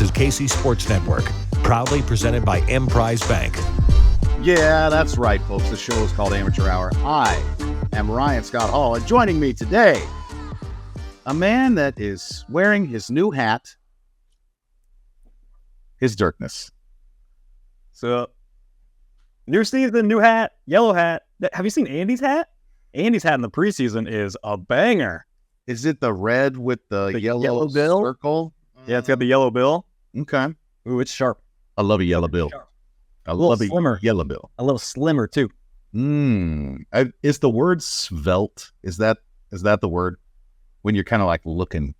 is KC Sports Network, proudly presented by Emprise Bank. Yeah, that's right, folks. The show is called Amateur Hour. I am Ryan Scott Hall, and joining me today, a man that is wearing his new hat, his Dirkness. So, new season, new hat, yellow hat. Have you seen Andy's hat? Andy's hat in the preseason is a banger. Is it the red with the yellow bill circle? Yeah, it's got the yellow bill. Okay. Ooh, it's sharp. I love a yellow bill. I love a slimmer. Yellow bill. A little slimmer too. Is the word svelte? Is that the word when you're kind of like looking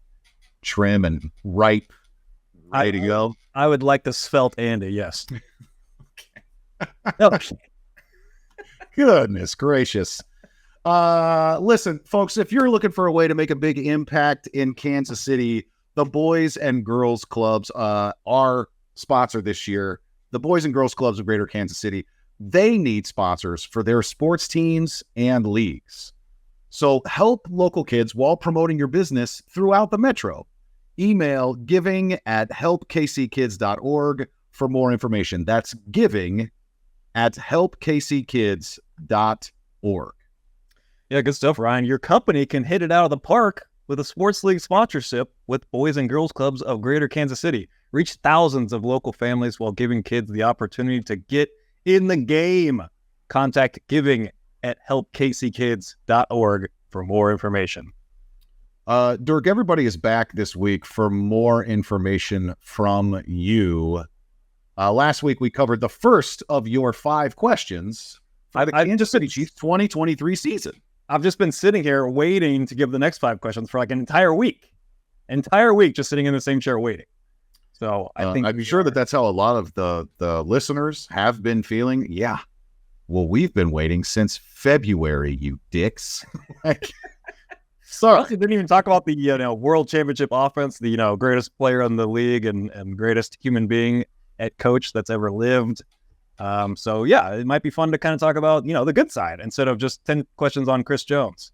trim and ready to go? I would like the svelte Andy. Yes. No. Goodness gracious. Listen, folks, if you're looking for a way to make a big impact in Kansas City, the Boys and Girls Clubs are sponsored this year. The Boys and Girls Clubs of Greater Kansas City, they need sponsors for their sports teams and leagues. So help local kids while promoting your business throughout the metro. Email giving@helpkckids.org for more information. That's giving@helpkckids.org. Yeah, good stuff, Ryan. Your company can hit it out of the park with a sports league sponsorship with Boys and Girls Clubs of Greater Kansas City. Reach thousands of local families while giving kids the opportunity to get in the game. Contact giving@helpkckids.org for more information. Dirk, everybody is back this week for more information from you. Last week, we covered the first of your 5 questions for the Kansas City Chiefs 2023 season. I've just been sitting here waiting to give the next 5 questions for like an entire week. Just sitting in the same chair waiting. So I think I'm sure that's how a lot of the listeners have been feeling. Yeah. Well, we've been waiting since February, you dicks. Sorry, didn't even talk about the World Championship offense, the greatest player in the league and greatest human being at coach that's ever lived. So yeah, it might be fun to kind of talk about the good side instead of just 10 questions on Chris Jones.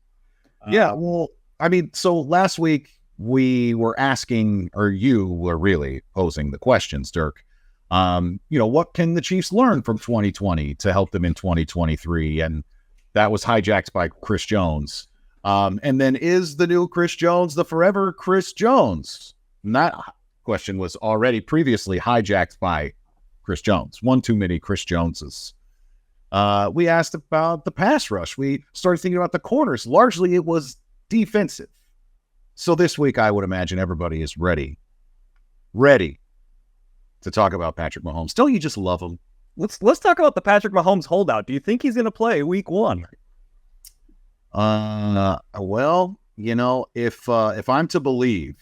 Yeah, well, I mean, so last week we were asking, or you were really posing the questions, Dirk. What can the Chiefs learn from 2020 to help them in 2023? And that was hijacked by Chris Jones. And then is the new Chris Jones the forever Chris Jones? And that question was already previously hijacked by Chris Jones. One too many Chris Joneses. We asked about the pass rush. We started thinking about the corners. Largely, it was defensive. So this week, I would imagine everybody is ready to talk about Patrick Mahomes. Don't you just love him? Let's talk about the Patrick Mahomes holdout. Do you think he's going to play week 1? Well, if I'm to believe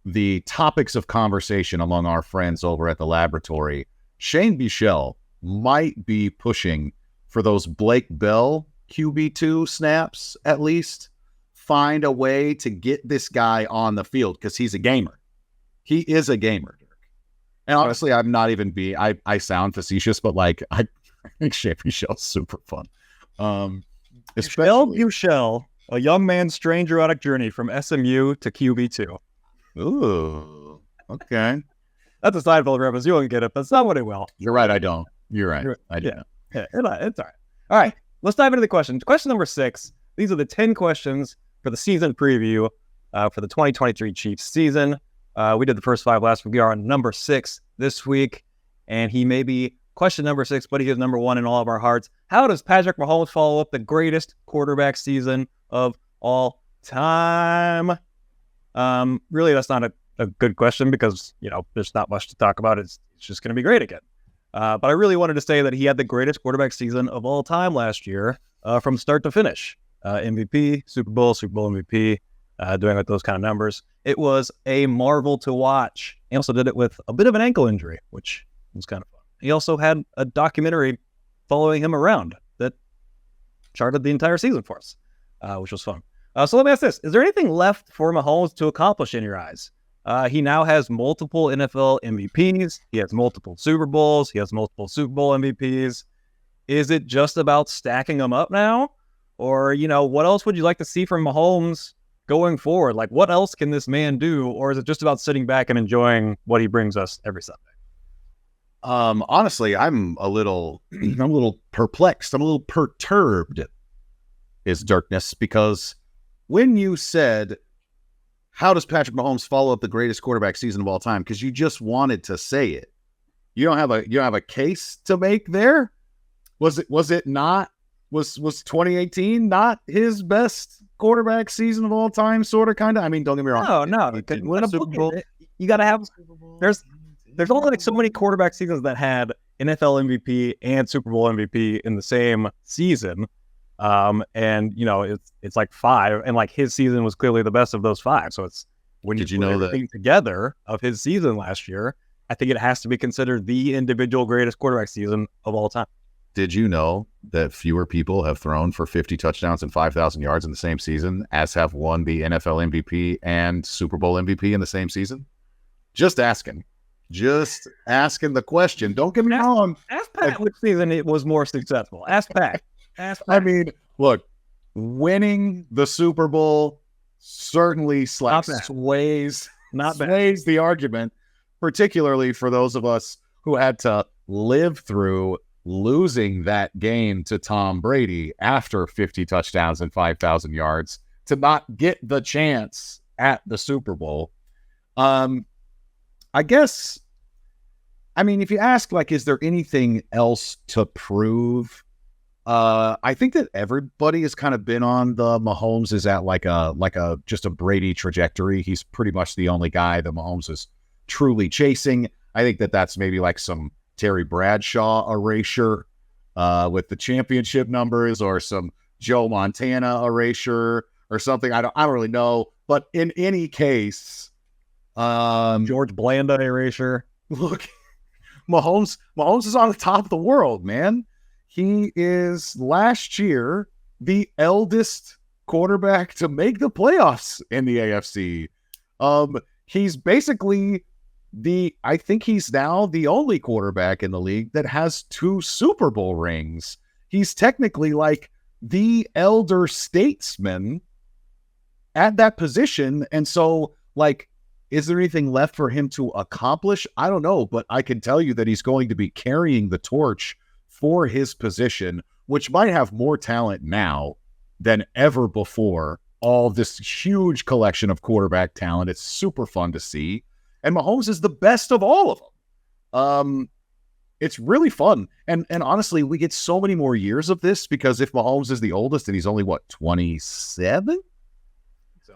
the topics of conversation among our friends over at the laboratory, Shane Buechele might be pushing for those Blake Bell QB2 snaps, at least. Find a way to get this guy on the field because he's a gamer. He is a gamer, Dirk. And honestly, I'm not even I sound facetious, but I think Shane Buechele's super fun. Buechele, a young man's strange erotic journey from SMU to QB2. Ooh, okay. That's a Seinfeld reference. You won't get it. That's not what it will. You're right. I don't. You're right. I do. Yeah, it's all right. All right. Let's dive into the questions. Question number 6. These are the 10 questions for the season preview for the 2023 Chiefs season. We did the first 5 last week. We are on number 6 this week. And he may be question number 6, but he is number 1 in all of our hearts. How does Patrick Mahomes follow up the greatest quarterback season of all time? Really, that's not a good question because, there's not much to talk about. It's just going to be great again. But I really wanted to say that he had the greatest quarterback season of all time last year from start to finish. MVP, Super Bowl MVP, doing with those kind of numbers. It was a marvel to watch. He also did it with a bit of an ankle injury, which was kind of fun. He also had a documentary following him around that charted the entire season for us, which was fun. So let me ask this. Is there anything left for Mahomes to accomplish in your eyes? He now has multiple NFL MVPs. He has multiple Super Bowls. He has multiple Super Bowl MVPs. Is it just about stacking them up now? Or, what else would you like to see from Mahomes going forward? Like, what else can this man do? Or is it just about sitting back and enjoying what he brings us every Sunday? Honestly, I'm a little perplexed. I'm a little perturbed, is Dirkness, because when you said, how does Patrick Mahomes follow up the greatest quarterback season of all time? Because you just wanted to say it. You don't have a case to make there? Was it not? Was 2018 not his best quarterback season of all time? Sort of, kind of. I mean, don't get me wrong. No. He didn't win a Super Bowl. You got to have. There's only like so many quarterback seasons that had NFL MVP and Super Bowl MVP in the same season. And it's like 5, and like his season was clearly the best of those 5. So it's when you put everything together of his season last year, I think it has to be considered the individual greatest quarterback season of all time. Did you know that fewer people have thrown for 50 touchdowns and 5,000 yards in the same season as have won the NFL MVP and Super Bowl MVP in the same season? Just asking the question. Don't get me wrong. Ask Pat which season it was more successful. Ask Pat. I mean, look, winning the Super Bowl certainly sways the argument, particularly for those of us who had to live through losing that game to Tom Brady after 50 touchdowns and 5,000 yards to not get the chance at the Super Bowl. I guess, I mean, if you ask, like, is there anything else to prove? I think that everybody has kind of been on the Mahomes is at like a just a Brady trajectory. He's pretty much the only guy that Mahomes is truly chasing. I think that that's maybe like some Terry Bradshaw erasure with the championship numbers, or some Joe Montana erasure or something. I don't really know. But in any case, George Blanda erasure. Look, Mahomes is on the top of the world, man. He is last year the eldest quarterback to make the playoffs in the AFC. He's basically I think he's now the only quarterback in the league that has 2 Super Bowl rings. He's technically like the elder statesman at that position. And so, like, is there anything left for him to accomplish? I don't know, but I can tell you that he's going to be carrying the torch for his position, which might have more talent now than ever before. All this huge collection of quarterback talent. It's super fun to see. And Mahomes is the best of all of them. It's really fun. And honestly, we get so many more years of this, because if Mahomes is the oldest and he's only, 27?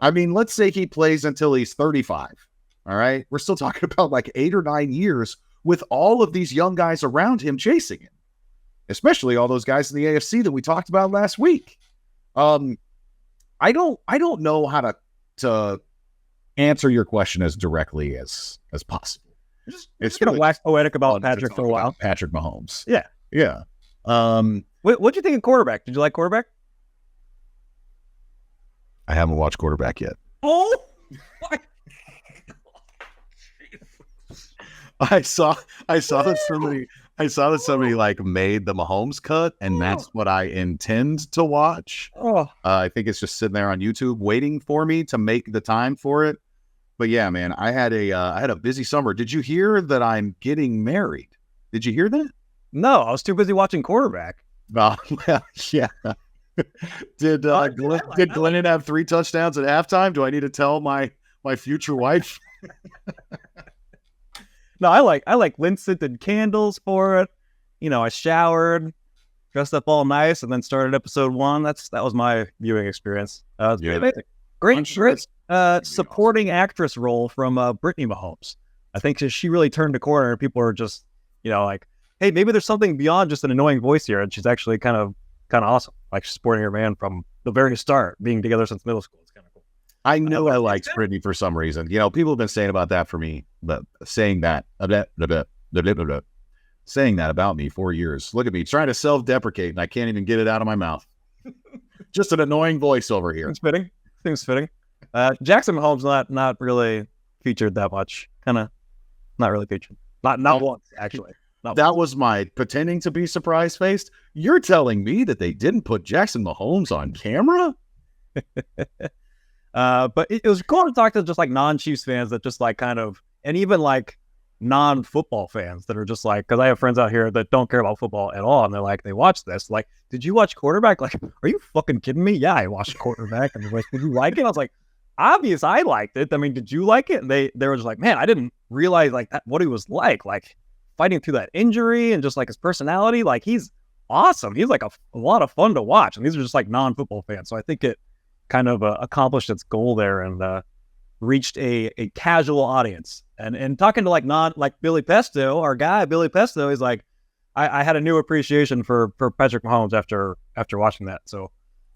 I mean, let's say he plays until he's 35. All right. We're still talking about like 8 or 9 years with all of these young guys around him chasing him, especially all those guys in the AFC that we talked about last week. I don't know how to answer your question as directly as possible. It's going to wax poetic about Patrick for a while. Patrick Mahomes. Yeah. What'd you think of quarterback? Did you like quarterback? I haven't watched quarterback yet. Oh my I saw that somebody like made the Mahomes cut, and that's what I intend to watch. I think it's just sitting there on YouTube waiting for me to make the time for it. But yeah, man, I had a busy summer. Did you hear that I'm getting married? Did you hear that? No, I was too busy watching quarterback. Well, yeah. Did Glennon have 3 touchdowns at halftime? Do I need to tell my future wife? No, I like lint scented candles for it. I showered, dressed up all nice, and then started episode 1. That was my viewing experience. Amazing. Great supporting actress role from Brittany Mahomes. I think she really turned the corner, and people are just, like, hey, maybe there's something beyond just an annoying voice here, and she's actually kind of awesome. Like, she's supporting her man from the very start, being together since middle school. It's kind of cool. I know I liked Brittany for some reason. People have been saying about that for me, but saying that about me for years. Look at me trying to self-deprecate, and I can't even get it out of my mouth. Just an annoying voice over here. Seems fitting. Jackson Mahomes not really featured that much. Kind of not really featured. Not once, actually. That was my pretending to be surprise-faced. You're telling me that they didn't put Jackson Mahomes on camera? But it was cool to talk to just like non-Chiefs fans that just like kind of, and even like non-football fans that are just like, because I have friends out here that don't care about football at all, and they're like, they watch this, like, did you watch quarterback? Like, are you fucking kidding me? Yeah, I watched quarterback. And they're like, did you like it? I was like, obvious, I liked it. I mean, did you like it? And they were just like, man, I didn't realize like that, what he was like fighting through that injury and just like his personality. Like, he's awesome. He's like a lot of fun to watch. And these are just like non-football fans. So I think it kind of accomplished its goal there and reached a casual audience. And talking to like Billy Pesto, our guy Billy Pesto, is like, I had a new appreciation for Patrick Mahomes after watching that. So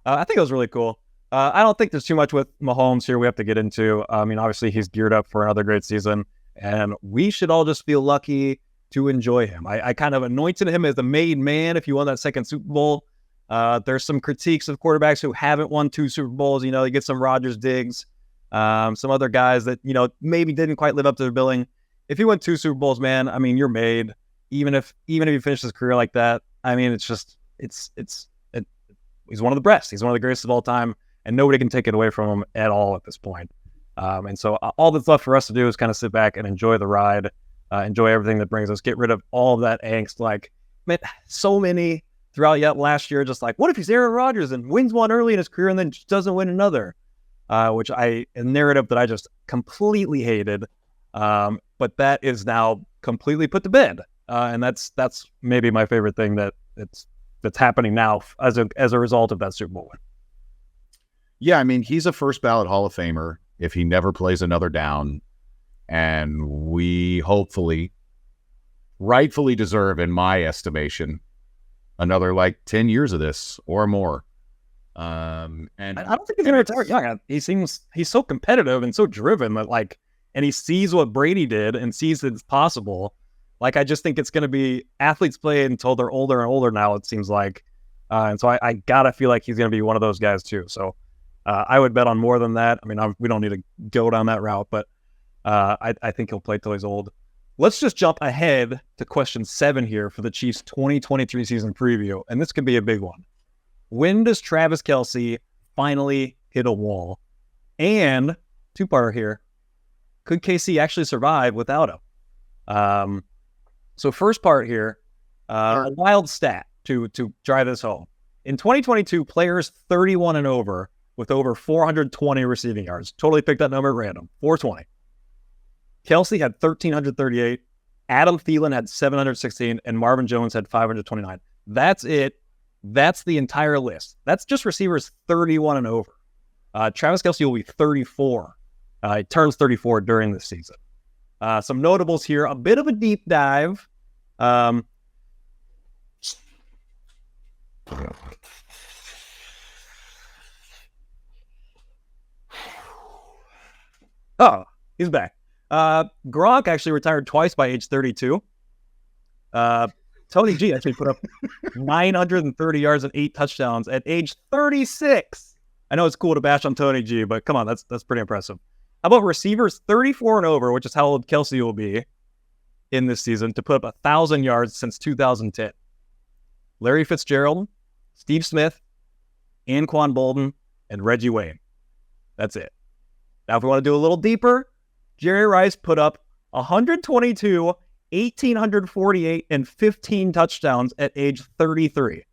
I think it was really cool. I don't think there's too much with Mahomes here we have to get into. I mean, obviously he's geared up for another great season, and we should all just feel lucky to enjoy him. I kind of anointed him as the made man if he won that second Super Bowl. There's some critiques of quarterbacks who haven't won 2 Super Bowls. You know, you get some Rodgers digs. Some other guys that, you know, maybe didn't quite live up to their billing. If he won 2 Super Bowls, man, I mean, you're made. Even if he finished his career like that, I mean, he's one of the best. He's one of the greatest of all time, and nobody can take it away from him at all at this point. And so all that's left for us to do is kind of sit back and enjoy the ride, enjoy everything that brings us, get rid of all of that angst. Like, man, so many throughout last year, just like, what if he's Aaron Rodgers and wins one early in his career and then just doesn't win another? Which a narrative that I just completely hated. But that is now completely put to bed. And that's maybe my favorite thing that's happening now as a result of that Super Bowl win. Yeah, I mean, he's a first ballot Hall of Famer if he never plays another down. And we hopefully, rightfully deserve, in my estimation, another like 10 years of this or more. And I don't think he's going to retire young. He's so competitive and so driven that and he sees what Brady did and sees that it's possible. Like, I just think it's going to be athletes play until they're older and older now, it seems like. And so I gotta feel like he's going to be one of those guys too. So I would bet on more than that. I mean, we don't need to go down that route, but I think he'll play till he's old. Let's just jump ahead to question 7 here for the Chiefs 2023 season preview. And this could be a big one. When does Travis Kelce finally hit a wall? And 2-parter here. Could KC actually survive without him? So first part here, a wild stat to drive this home. In 2022, players 31 and over with over 420 receiving yards. Totally picked that number at random. 420. Kelce had 1,338. Adam Thielen had 716. And Marvin Jones had 529. That's it. That's the entire list. That's just receivers 31 and over. Travis Kelce will be 34. He turns 34 during this season. Some notables here. A bit of a deep dive. Oh, he's back. Gronk actually retired twice by age 32. Tony G actually put up 930 yards and 8 touchdowns at age 36. I know it's cool to bash on Tony G, but come on, that's pretty impressive. How about receivers 34 and over, which is how old Kelce will be in this season, to put up 1,000 yards since 2010? Larry Fitzgerald, Steve Smith, Anquan Bolden, and Reggie Wayne. That's it. Now, if we want to do a little deeper, Jerry Rice put up 122, 1,848, and 15 touchdowns at age 33.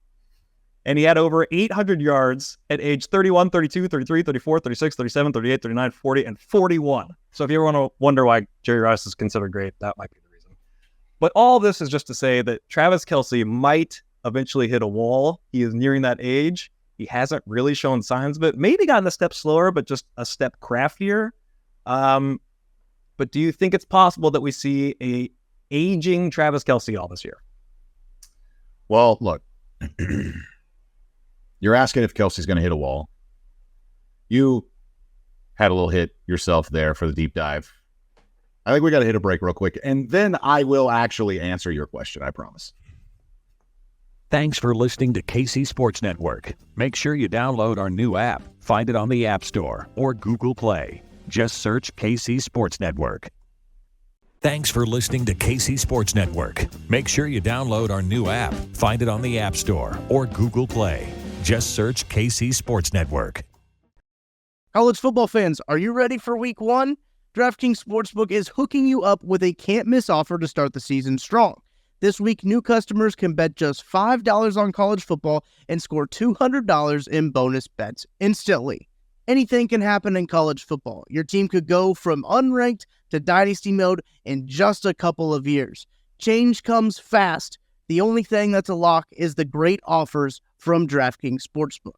And he had over 800 yards at age 31, 32, 33, 34, 36, 37, 38, 39, 40, and 41. So if you ever want to wonder why Jerry Rice is considered great, that might be the reason. But all this is just to say that Travis Kelce might eventually hit a wall. He is nearing that age. He hasn't really shown signs of it. Maybe gotten a step slower, but just a step craftier. But do you think it's possible that we see a aging Travis Kelce all this year? Well, look, you're asking if Kelce's going to hit a wall. You had a little hit yourself there for the deep dive. I think we got to hit a break real quick, and then I will actually answer your question, I promise. Thanks for listening to KC Sports Network. Make sure you download our new app. Find it on the App Store or Google Play. Just search KC Sports Network. Thanks for listening to KC Sports Network. Make sure you download our new app. Find it on the App Store or Google Play. Just search KC Sports Network. College football fans, are you ready for week 1? DraftKings Sportsbook is hooking you up with a can't-miss offer to start the season strong. This week, new customers can bet just $5 on college football and score $200 in bonus bets instantly. Anything can happen in college football. Your team could go from unranked to dynasty mode in just a couple of years. Change comes fast. The only thing that's a lock is the great offers from DraftKings Sportsbook.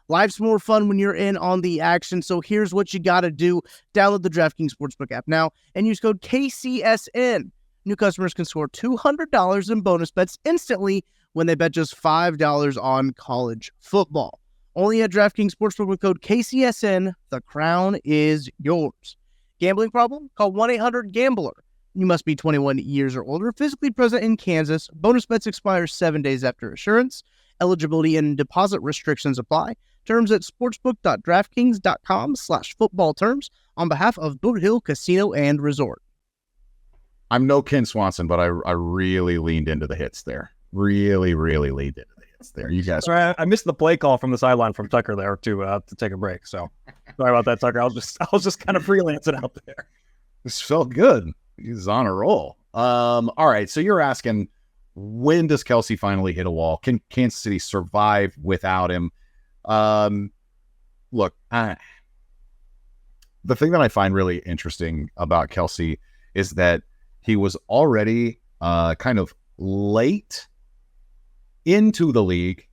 Life's more fun when you're in on the action, so here's what you got to do. Download the DraftKings Sportsbook app now and use code KCSN. New customers can score $200 in bonus bets instantly when they bet just $5 on college football. Only at DraftKings Sportsbook with code KCSN. The crown is yours. Gambling problem? Call 1-800-GAMBLER. You must be 21 years or older, physically present in Kansas. Bonus bets expire 7 days after issuance. Eligibility and deposit restrictions apply. Terms at sportsbook.draftkings.com/football terms on behalf of Boot Hill Casino and Resort. I'm no Ken Swanson, but I really leaned into the hits there. Really leaned into the hits there. You guys. Sorry, I missed the play call from the sideline from Tucker there to take a break. So sorry about that, Tucker. I was just kind of freelancing out there. This felt good. He's on a roll. All right. So you're asking, when does Kelce finally hit a wall? Can Kansas City survive without him? Look, the thing that I find really interesting about Kelce is that he was already kind of late into the league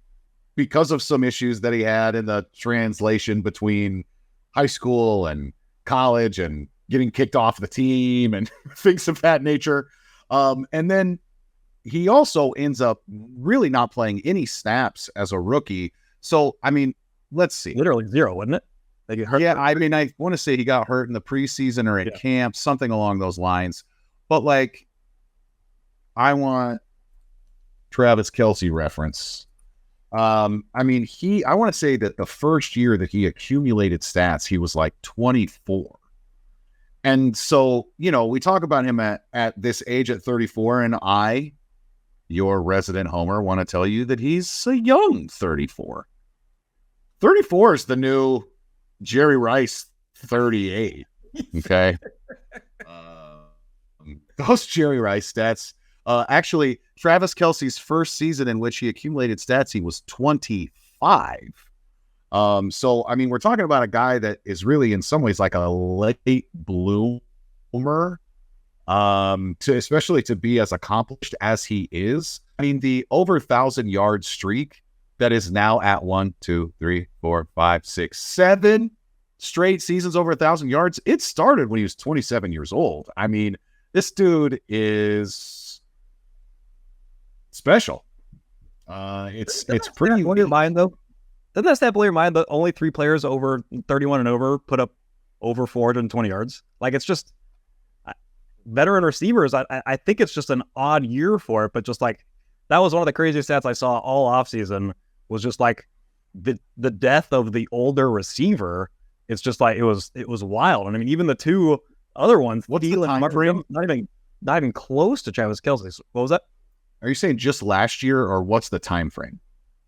because of some issues that he had in the translation between high school and college and getting kicked off the team and things of that nature. And then he also ends up really not playing any snaps as a rookie. So, I mean, let's see. Literally zero, wasn't it? They get hurt. Yeah, I mean, I want to say he got hurt in the preseason or at camp, something along those lines. But, like, I want Travis Kelce reference. I mean, I want to say that the first year that he accumulated stats, he was like 24. And so, you know, we talk about him at this age at 34, and your resident homer, want to tell you that he's a young 34. 34 is the new Jerry Rice 38. Okay. Those Jerry Rice stats. Actually, Travis Kelce's first season in which he accumulated stats, he was 25. So, I mean, we're talking about a guy that is really in some ways like a late bloomer, especially to be as accomplished as he is. I mean, the over 1,000-yard streak that is now at 1, 2, 3, 4, 5, 6, 7 straight seasons over 1,000 yards. It started when he was 27 years old. I mean, this dude is special. It's pretty. Blow your mind though. Doesn't that stat blow your mind that only 3 players over 31 and over put up over 420 yards? Like, it's just veteran receivers. I think it's just an odd year for it, but just like that was one of the craziest stats I saw all offseason. Was just like the death of the older receiver. It's just like it was wild. And I mean, even the 2 other ones, Thielen and Martin, not even close to Travis Kelce. What was that? Are you saying just last year, or what's the time frame?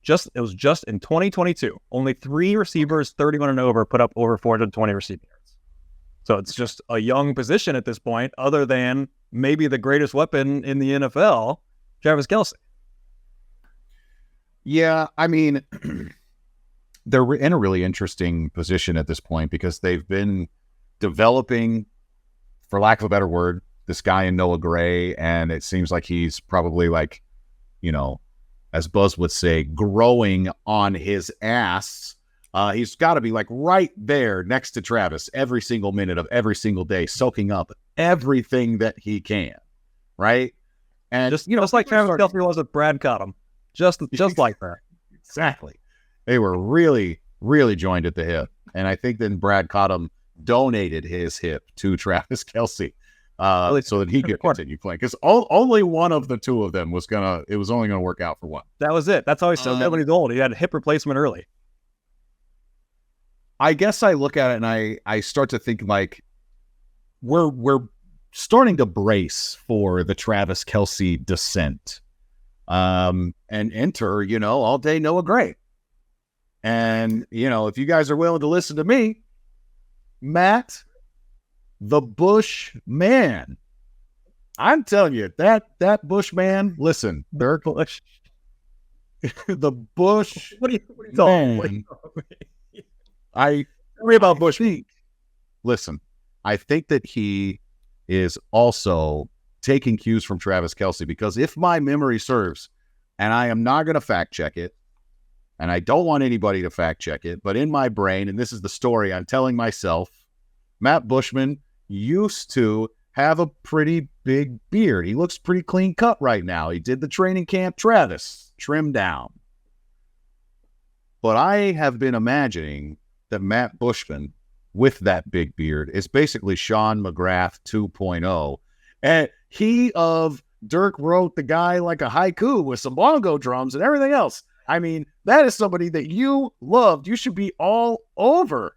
It was just in 2022. Only 3 receivers 31 and over put up over 420 receiving yards. So it's just a young position at this point, other than maybe the greatest weapon in the NFL, Travis Kelce. Yeah, I mean, they're in a really interesting position at this point because they've been developing, for lack of a better word, this guy in Noah Gray, and it seems like he's probably like, you know, as Buzz would say, growing on his ass. He's got to be like right there next to Travis every single minute of every single day, soaking up everything that he can, right? And just like Travis Kelce was with Brad Cottom, just like that. Exactly. They were really, really joined at the hip, and I think then Brad Cottom donated his hip to Travis Kelce. So that he could continue playing, because only one of the 2 of them was only gonna work out for one. That was it. That's how he's so good when he's old. He had a hip replacement early. I guess I look at it and I start to think like we're starting to brace for the Travis Kelce descent, and enter, you know, all day Noah Gray. And, you know, if you guys are willing to listen to me, Matt the Bush Man. I'm telling you, that Bush Man, listen, Dirk, Bush. the Bush What are you talking? Man. I Tell me about Bush. listen, I think that he is also taking cues from Travis Kelce, because if my memory serves, and I am not going to fact check it, and I don't want anybody to fact check it, but in my brain, and this is the story I'm telling myself, Matt Bushman used to have a pretty big beard. He looks pretty clean cut right now. He did the training camp Travis, trimmed down. But I have been imagining that Matt Bushman, with that big beard, is basically Sean McGrath 2.0. And he of Dirk wrote the guy like a haiku with some bongo drums and everything else. I mean, that is somebody that you loved. You should be all over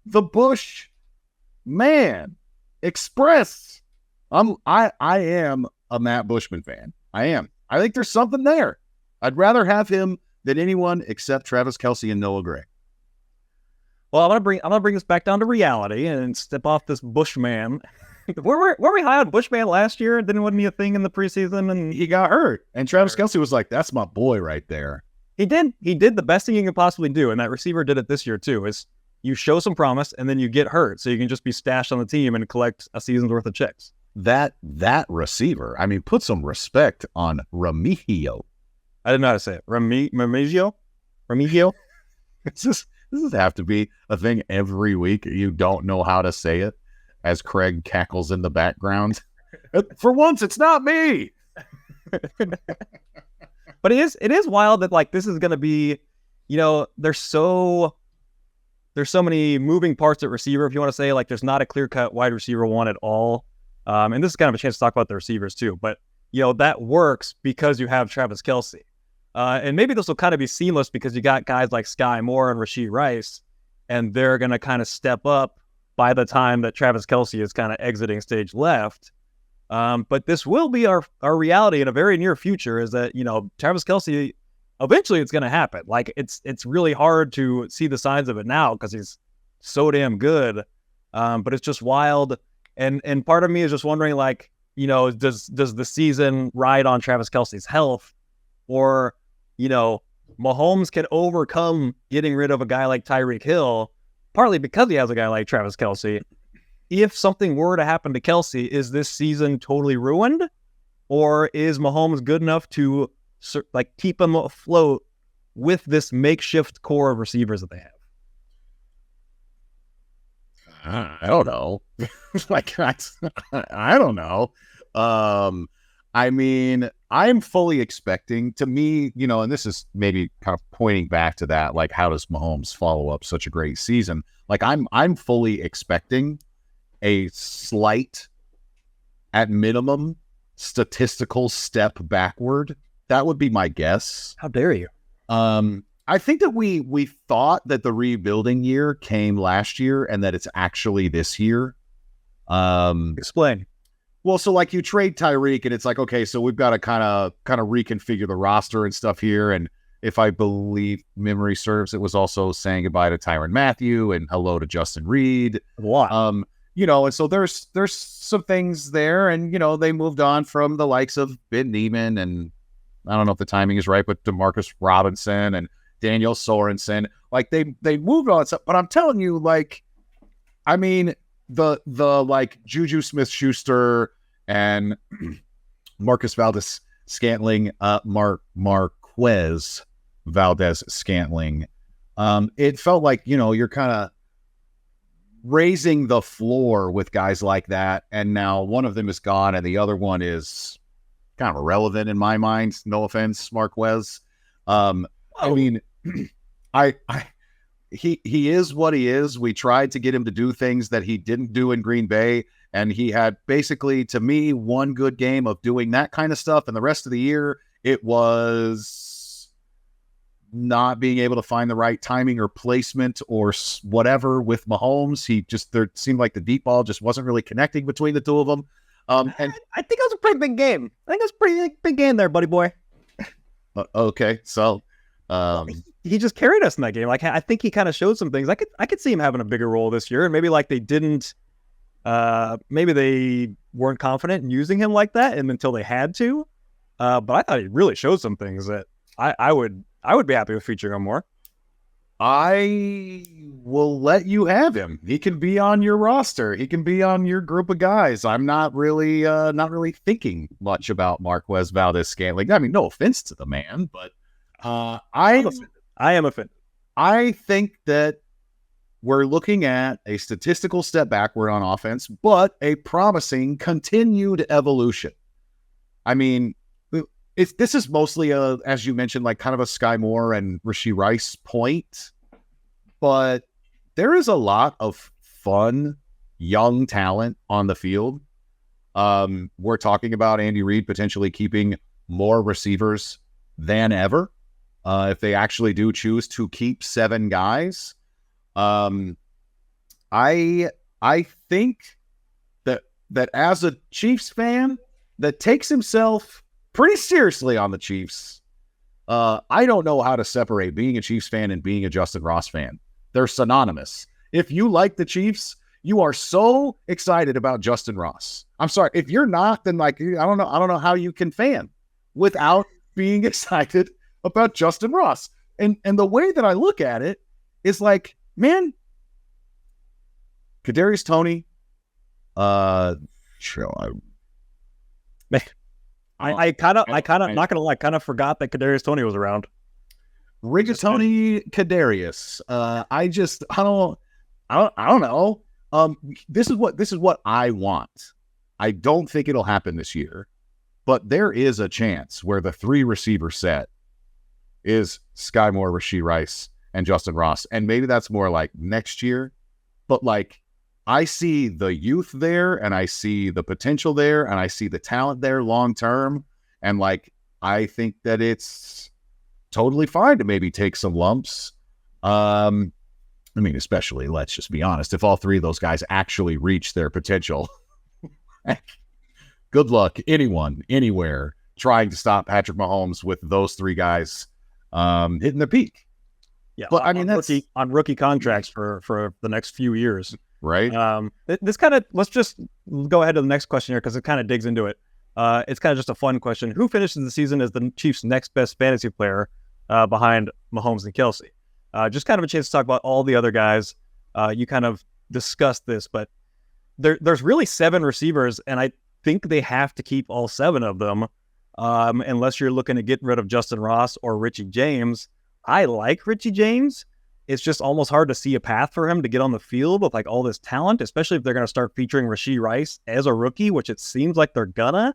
the Bush Man Express. I am a Matt Bushman fan. I am. I think there's something there. I'd rather have him than anyone except Travis Kelce and Noah Gray. Well, I'm gonna bring this back down to reality and step off this Bushman. were we high on Bushman last year? Wasn't he a thing in the preseason? And He got hurt. And Travis Kelce was like, that's my boy right there. he did the best thing you can possibly do, and that receiver did it this year too. Is you show some promise and then you get hurt, so you can just be stashed on the team and collect a season's worth of checks. That receiver, I mean, put some respect on Remigio. I didn't know how to say it. Remigio? Does this have to be a thing every week? You don't know how to say it, as Craig cackles in the background. For once, it's not me. But it is wild that like this is going to be, there's so many moving parts at receiver. If you want to say like there's not a clear cut wide receiver one at all, and this is kind of a chance to talk about the receivers too. But that works because you have Travis Kelce, and maybe this will kind of be seamless because you got guys like Skyy Moore and Rashee Rice, and they're going to kind of step up by the time that Travis Kelce is kind of exiting stage left. But this will be our reality in a very near future, is that, Travis Kelce, eventually it's going to happen. Like it's really hard to see the signs of it now because he's so damn good. But it's just wild. And part of me is just wondering, like, does the season ride on Travis Kelce's health, or, Mahomes can overcome getting rid of a guy like Tyreek Hill, partly because he has a guy like Travis Kelce. If something were to happen to Kelce, is this season totally ruined? Or is Mahomes good enough to keep him afloat with this makeshift core of receivers that they have? I don't know. I don't know. I mean, I'm fully expecting, to me, and this is maybe kind of pointing back to that, like, how does Mahomes follow up such a great season? Like, I'm fully expecting a slight, at minimum, statistical step backward. That would be my guess. How dare you? I think that we thought that the rebuilding year came last year and that it's actually this year. Explain. Well, so like you trade Tyreek and it's like, okay, so we've got to kind of reconfigure the roster and stuff here. And if I believe memory serves, it was also saying goodbye to Tyrann Mathieu and hello to Justin Reed. What? And so there's some things there, and they moved on from the likes of Ben Neiman, and I don't know if the timing is right, but Demarcus Robinson and Daniel Sorensen. Like they moved on stuff, but I'm telling you, like, I mean, the like Juju Smith-Schuster and Marquez Valdez-Scantling, Marquez Valdez-Scantling. It felt like, you're kind of raising the floor with guys like that, and now one of them is gone and the other one is kind of irrelevant in my mind. No offense, Marquez. I mean, he is what he is. We tried to get him to do things that he didn't do in Green Bay, and he had basically, to me, one good game of doing that kind of stuff, and the rest of the year it was not being able to find the right timing or placement or whatever with Mahomes. There seemed like the deep ball just wasn't really connecting between the two of them. And I think it was a pretty big game. I think it was a pretty big game there, buddy boy. Okay, so He just carried us in that game. Like, I think he kind of showed some things. I could see him having a bigger role this year, and maybe like they didn't. Maybe they weren't confident in using him like that, and until they had to. But I thought he really showed some things that I would be happy with featuring him more. I will let you have him. He can be on your roster. He can be on your group of guys. I'm not really thinking much about Marquez Valdez-Scantling. I mean, no offense to the man, but I am offended. I think that we're looking at a statistical step backward on offense, but a promising continued evolution. I mean, this is mostly as you mentioned, like kind of a Skyy Moore and Rashee Rice point, but there is a lot of fun, young talent on the field. We're talking about Andy Reid potentially keeping more receivers than ever if they actually do choose to keep 7 guys. I think that as a Chiefs fan that takes himself pretty seriously on the Chiefs, I don't know how to separate being a Chiefs fan and being a Justin Ross fan. They're synonymous. If you like the Chiefs, you are so excited about Justin Ross. I'm sorry, if you're not, then like I don't know how you can fan without being excited about Justin Ross. And the way that I look at it is like, man, Kadarius Toney, I kind of not gonna lie, kind of forgot that Kadarius Toney was around. Rigatoni Kadarius. I don't know. This is what I want. I don't think it'll happen this year, but there is a chance where the 3 receiver set is Skyy Moore, Rashee Rice, and Justin Ross, and maybe that's more like next year. But like, I see the youth there, and I see the potential there, and I see the talent there long term, and like, I think that it's totally fine to maybe take some lumps. I mean, especially, let's just be honest, if all 3 of those guys actually reach their potential, good luck anyone, anywhere, trying to stop Patrick Mahomes with those 3 guys hitting the peak. Yeah, but I mean, that's on rookie contracts for the next few years, right? This kind of, let's just go ahead to the next question here because it kind of digs into it. It's kind of just a fun question. Who finishes the season as the Chiefs' next best fantasy player behind Mahomes and Kelce? Just kind of a chance to talk about all the other guys. You kind of discussed this, but there's really 7 receivers, and I think they have to keep all 7 of them unless you're looking to get rid of Justin Ross or Richie James. I like Richie James. It's just almost hard to see a path for him to get on the field with like all this talent, especially if they're going to start featuring Rashee Rice as a rookie, which it seems like they're gonna,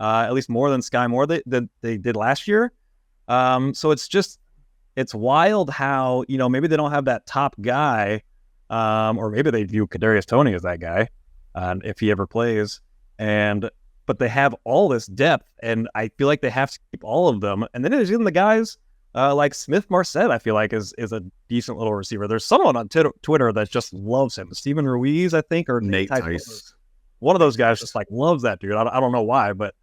at least more than Skyy Moore than they did last year. So it's wild how, maybe they don't have that top guy, or maybe they view Kadarius Toney as that guy, if he ever plays. But they have all this depth, and I feel like they have to keep all of them. And then there's even the guys like Smith Marset, I feel like is a decent little receiver. There's someone on Twitter that just loves him. Steven Ruiz, I think, or Nate Tice. One of those guys just like loves that dude. I don't know why, but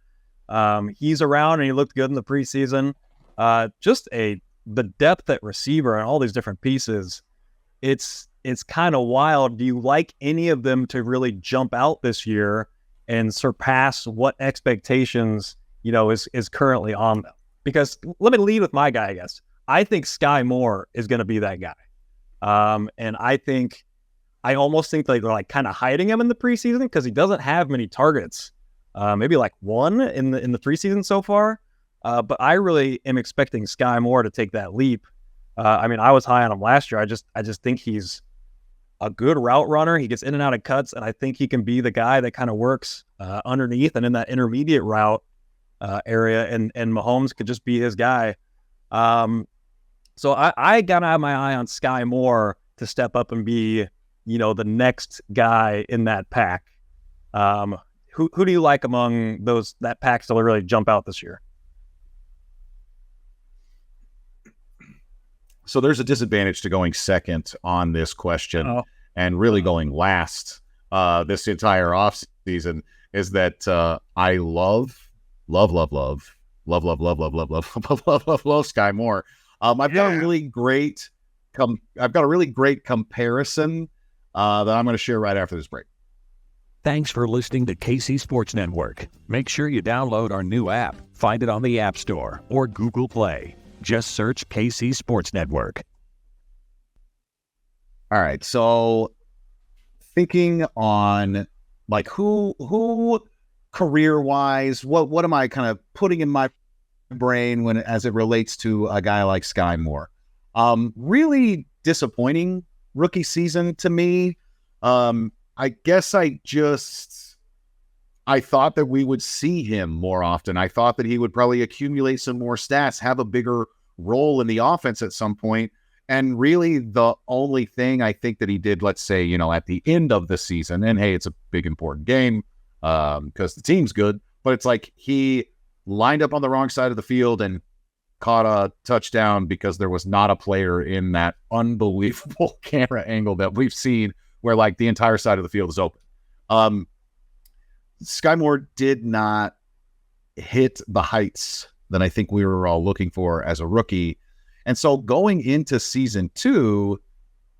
he's around and he looked good in the preseason. The depth at receiver and all these different pieces, it's kind of wild. Do you like any of them to really jump out this year and surpass what expectations, is currently on them? Because let me lead with my guy, I guess. I think Skyy Moore is going to be that guy. And I almost think like they're like kind of hiding him in the preseason because he doesn't have many targets. Maybe like 1 in the preseason so far. But I really am expecting Skyy Moore to take that leap. I mean, I was high on him last year. I just think he's a good route runner. He gets in and out of cuts, and I think he can be the guy that kind of works underneath and in that intermediate route area, and Mahomes could just be his guy. So I gotta have my eye on Skyy Moore to step up and be, the next guy in that pack. Who do you like among that pack to really jump out this year? So there's a disadvantage to going second on this question and really going last this entire offseason is that I love Skyy Moore. I've got a really great comparison that I'm going to share right after this break. Thanks for listening to KC Sports Network. Make sure you download our new app. Find it on the App Store or Google Play. Just search KC Sports Network. All right, so thinking on like who career-wise, what am I kind of putting in my brain when as it relates to a guy like Skyy Moore? Really disappointing rookie season to me. I guess I thought that we would see him more often. I thought that he would probably accumulate some more stats, have a bigger role in the offense at some point. And really the only thing I think that he did, let's say, at the end of the season, and hey, it's a big important game because the team's good, but it's like he lined up on the wrong side of the field and caught a touchdown because there was not a player in that unbelievable camera angle that we've seen where like the entire side of the field is open. Skyy Moore did not hit the heights that I think we were all looking for as a rookie. And so going into season 2,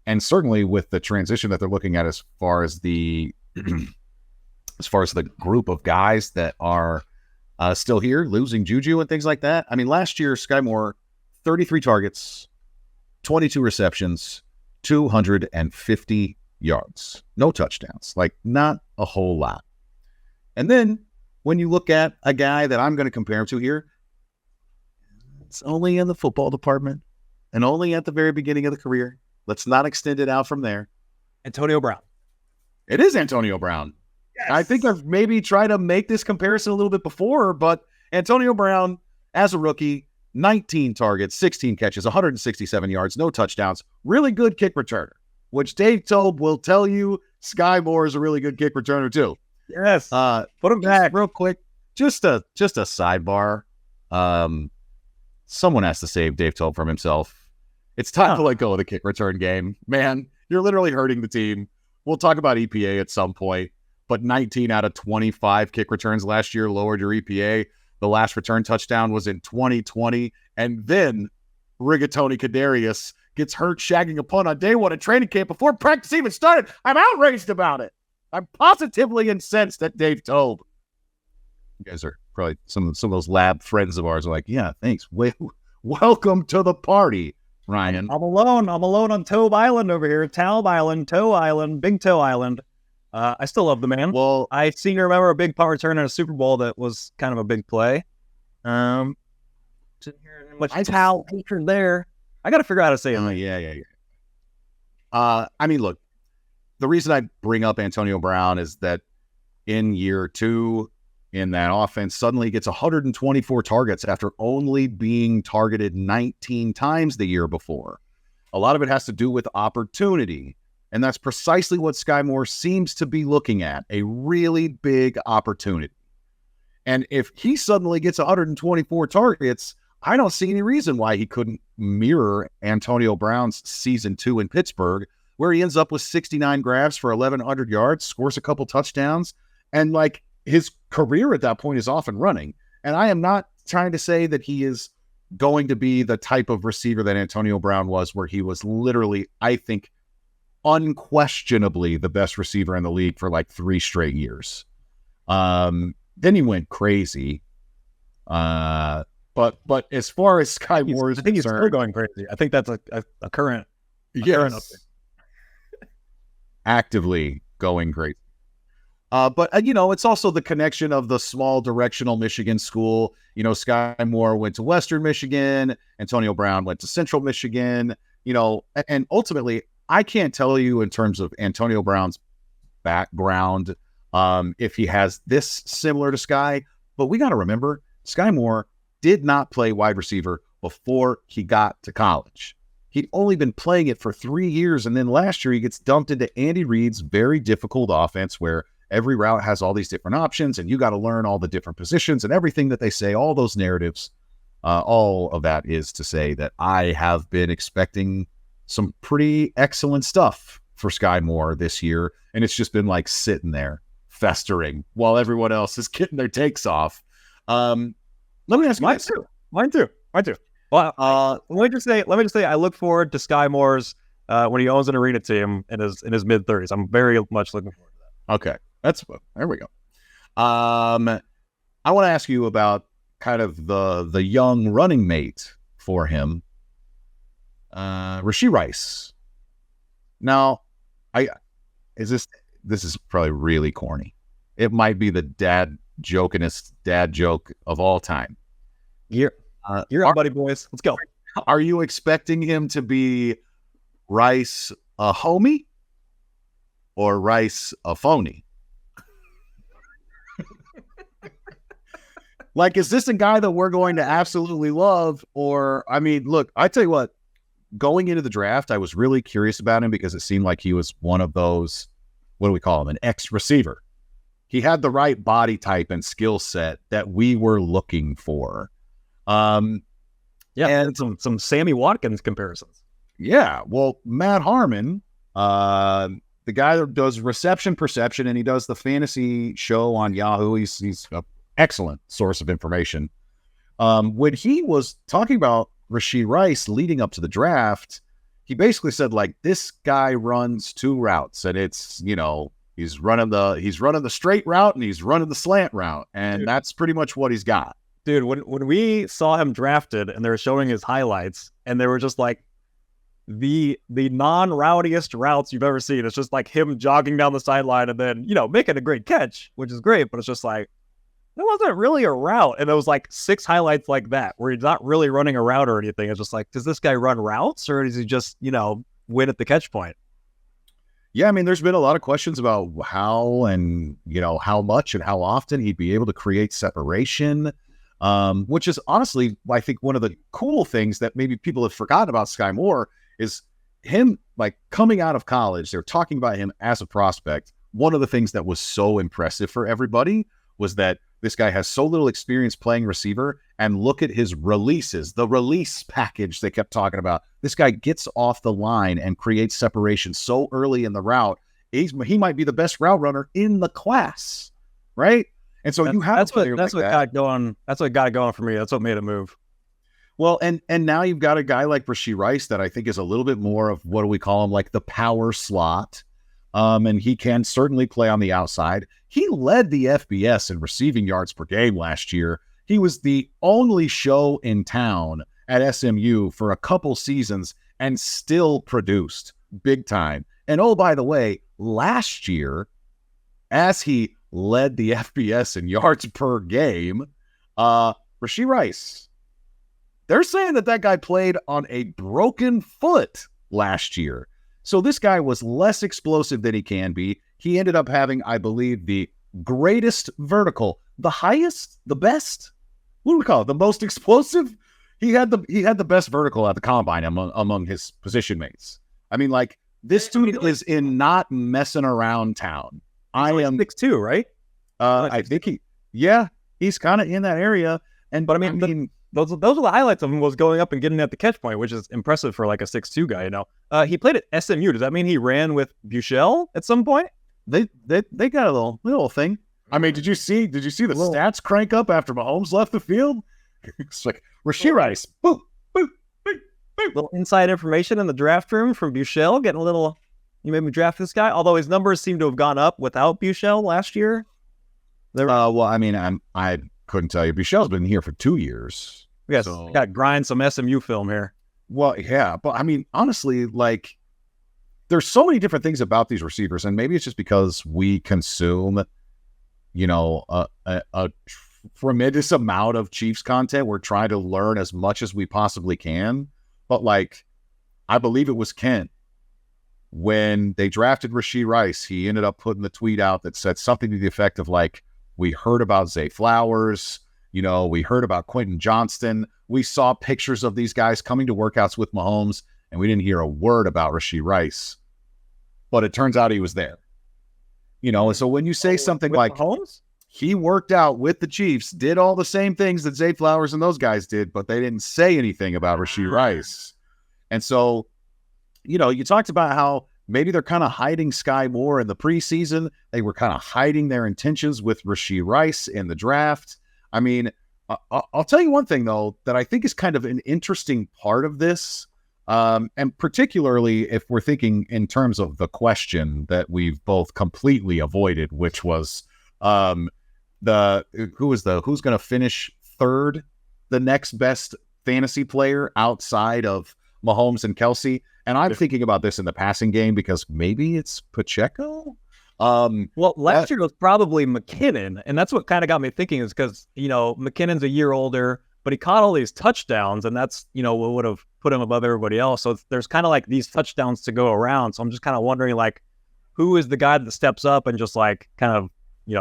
and certainly with the transition that they're looking at as far as the group of guys that are still here, losing Juju and things like that. I mean, last year, Skyy Moore, 33 targets, 22 receptions, 250 yards, no touchdowns, like not a whole lot. And then when you look at a guy that I'm going to compare him to here, it's only in the football department and only at the very beginning of the career. Let's not extend it out from there. Antonio Brown. It is Antonio Brown. Yes. I think I've maybe tried to make this comparison a little bit before, but Antonio Brown, as a rookie, 19 targets, 16 catches, 167 yards, no touchdowns, really good kick returner, which Dave Tobe will tell you Skyy Moore is a really good kick returner too. Yes. Put him back real quick. Just a sidebar. Someone has to save Dave Tobe from himself. It's time to let go of the kick return game. Man, you're literally hurting the team. We'll talk about EPA at some point, but 19 out of 25 kick returns last year lowered your EPA. The last return touchdown was in 2020, and then Rigatoni Kadarius gets hurt shagging a punt on day one at training camp before practice even started. I'm outraged about it. I'm positively incensed at Dave Tobe. You guys are probably some of those lab friends of ours are like, yeah, thanks. Welcome to the party, Ryan. I'm alone on Tobe Island over here. Taube Island, Toe Island, Big Toe Island. I still love the man. Well, I seem to remember a big punt return in a Super Bowl that was kind of a big play. Didn't hear much towel hatred there. I got to figure out how to say it. Yeah. I mean, look, the reason I bring up Antonio Brown is that in year 2 in that offense, suddenly gets 124 targets after only being targeted 19 times the year before. A lot of it has to do with opportunity. And that's precisely what Skyy Moore seems to be looking at, a really big opportunity. And if he suddenly gets 124 targets, I don't see any reason why he couldn't mirror Antonio Brown's season 2 in Pittsburgh, where he ends up with 69 grabs for 1,100 yards, scores a couple touchdowns, and like his career at that point is off and running. And I am not trying to say that he is going to be the type of receiver that Antonio Brown was, where he was literally, I think, unquestionably the best receiver in the league for like 3 straight years. Then he went crazy. But as far as Skyy Moore is concerned, I think he's still going crazy. I think that's a current. Yes. Actively going crazy. But it's also the connection of the small directional Michigan school. Skyy Moore went to Western Michigan. Antonio Brown went to Central Michigan. And ultimately, I can't tell you in terms of Antonio Brown's background if he has this similar to Skyy. But we got to remember, Skyy Moore did not play wide receiver before he got to college. He'd only been playing it for 3 years, and then last year he gets dumped into Andy Reid's very difficult offense where every route has all these different options, and you got to learn all the different positions and everything that they say, all those narratives. All of that is to say that I have been expecting some pretty excellent stuff for Skyy Moore this year, and it's just been like sitting there, festering, while everyone else is getting their takes off. Let me ask you Mine too. Well, let me just say, I look forward to Skyy Moore's when he owns an arena team in his mid-30s. I'm very much looking forward to that. Okay, there we go. I want to ask you about kind of the young running mate for him, Rashee Rice. Now, this is probably really corny. It might be the jokingest dad joke of all time. You're up, buddy boys. Let's go. Are you expecting him to be Rice a homie or Rice a phony? Like, is this a guy that we're going to absolutely love? Or, I mean, look, I tell you what, going into the draft, I was really curious about him because it seemed like he was one of those, what do we call him, an ex-receiver. He had the right body type and skill set that we were looking for. Yeah, and some Sammy Watkins comparisons. Yeah, well, Matt Harmon, the guy that does reception perception, and he does the fantasy show on Yahoo. He's an excellent source of information. When he was talking about Rashee Rice leading up to the draft, he basically said, like, this guy runs two routes, and it's, he's running the straight route and he's running the slant route, and that's pretty much what he's got. Dude, when we saw him drafted and they were showing his highlights, and they were just like the non-rowdiest routes you've ever seen. It's just like him jogging down the sideline and then, making a great catch, which is great, but it's just like, that wasn't really a route. And it was like 6 highlights like that, where he's not really running a route or anything. It's just like, does this guy run routes, or does he just, win at the catch point? Yeah, I mean, there's been a lot of questions about how and, how much and how often he'd be able to create separation, which is honestly, I think, one of the cool things that maybe people have forgotten about Skyy Moore is him, like, coming out of college. They're talking about him as a prospect. One of the things that was so impressive for everybody was that this guy has so little experience playing receiver, and look at his releases, the release package they kept talking about. This guy gets off the line and creates separation so early in the route. He might be the best route runner in the class, right? And so that's what got it going. That's what got it going for me. That's what made it move. Well, and now you've got a guy like Rashee Rice that I think is a little bit more of, what do we call him, like the power slot. And he can certainly play on the outside. He led the FBS in receiving yards per game last year. He was the only show in town at SMU for a couple seasons and still produced big time. And oh, by the way, last year, as he led the FBS in yards per game, Rashee Rice, they're saying that guy played on a broken foot last year. So this guy was less explosive than he can be. He ended up having, I believe, the greatest vertical, the highest, the best. What do we call it? The most explosive. He had the best vertical at the combine among his position mates. I mean, like, this dude is in not messing around town. I am 6'2", right? I think he's kind of in that area. But I mean, those are the highlights of him, was going up and getting at the catch point, which is impressive for like a 6'2" guy. He played at SMU. Does that mean he ran with Buechele at some point? They got a little thing. I mean, did you see the stats crank up after Mahomes left the field? It's like Rashee Rice, boop, boop, boop, boop. Little inside information in the draft room from Buechele, getting a little. You made me draft this guy, although his numbers seem to have gone up without Buechele last year. Well, I mean, I couldn't tell you. Buechele's been here for 2 years. Yes, got to grind some SMU film here. Well, yeah, but I mean, honestly, like, there's so many different things about these receivers, and maybe it's just because we consume, a tremendous amount of Chiefs content. We're trying to learn as much as we possibly can. But, like, I believe it was Kent, when they drafted Rashee Rice, he ended up putting the tweet out that said something to the effect of, like, we heard about Zay Flowers, we heard about Quentin Johnston. We saw pictures of these guys coming to workouts with Mahomes, and we didn't hear a word about Rashee Rice. But it turns out he was there. And so when you say something like Mahomes, he worked out with the Chiefs, did all the same things that Zay Flowers and those guys did, but they didn't say anything about Rashee Rice. And so, you talked about how maybe they're kind of hiding Skyy Moore in the preseason. They were kind of hiding their intentions with Rashee Rice in the draft. I mean, I'll tell you one thing, though, that I think is kind of an interesting part of this. And particularly if we're thinking in terms of the question that we've both completely avoided, which was who's going to finish third, the next best fantasy player outside of Mahomes and Kelce. And I'm thinking about this in the passing game because maybe it's Pacheco. Well, last year was probably McKinnon, and that's what kind of got me thinking is because, McKinnon's a year older, but he caught all these touchdowns, and that's, what would have put him above everybody else. So there's kind of like these touchdowns to go around. So I'm just kind of wondering, like, who is the guy that steps up and just like kind of,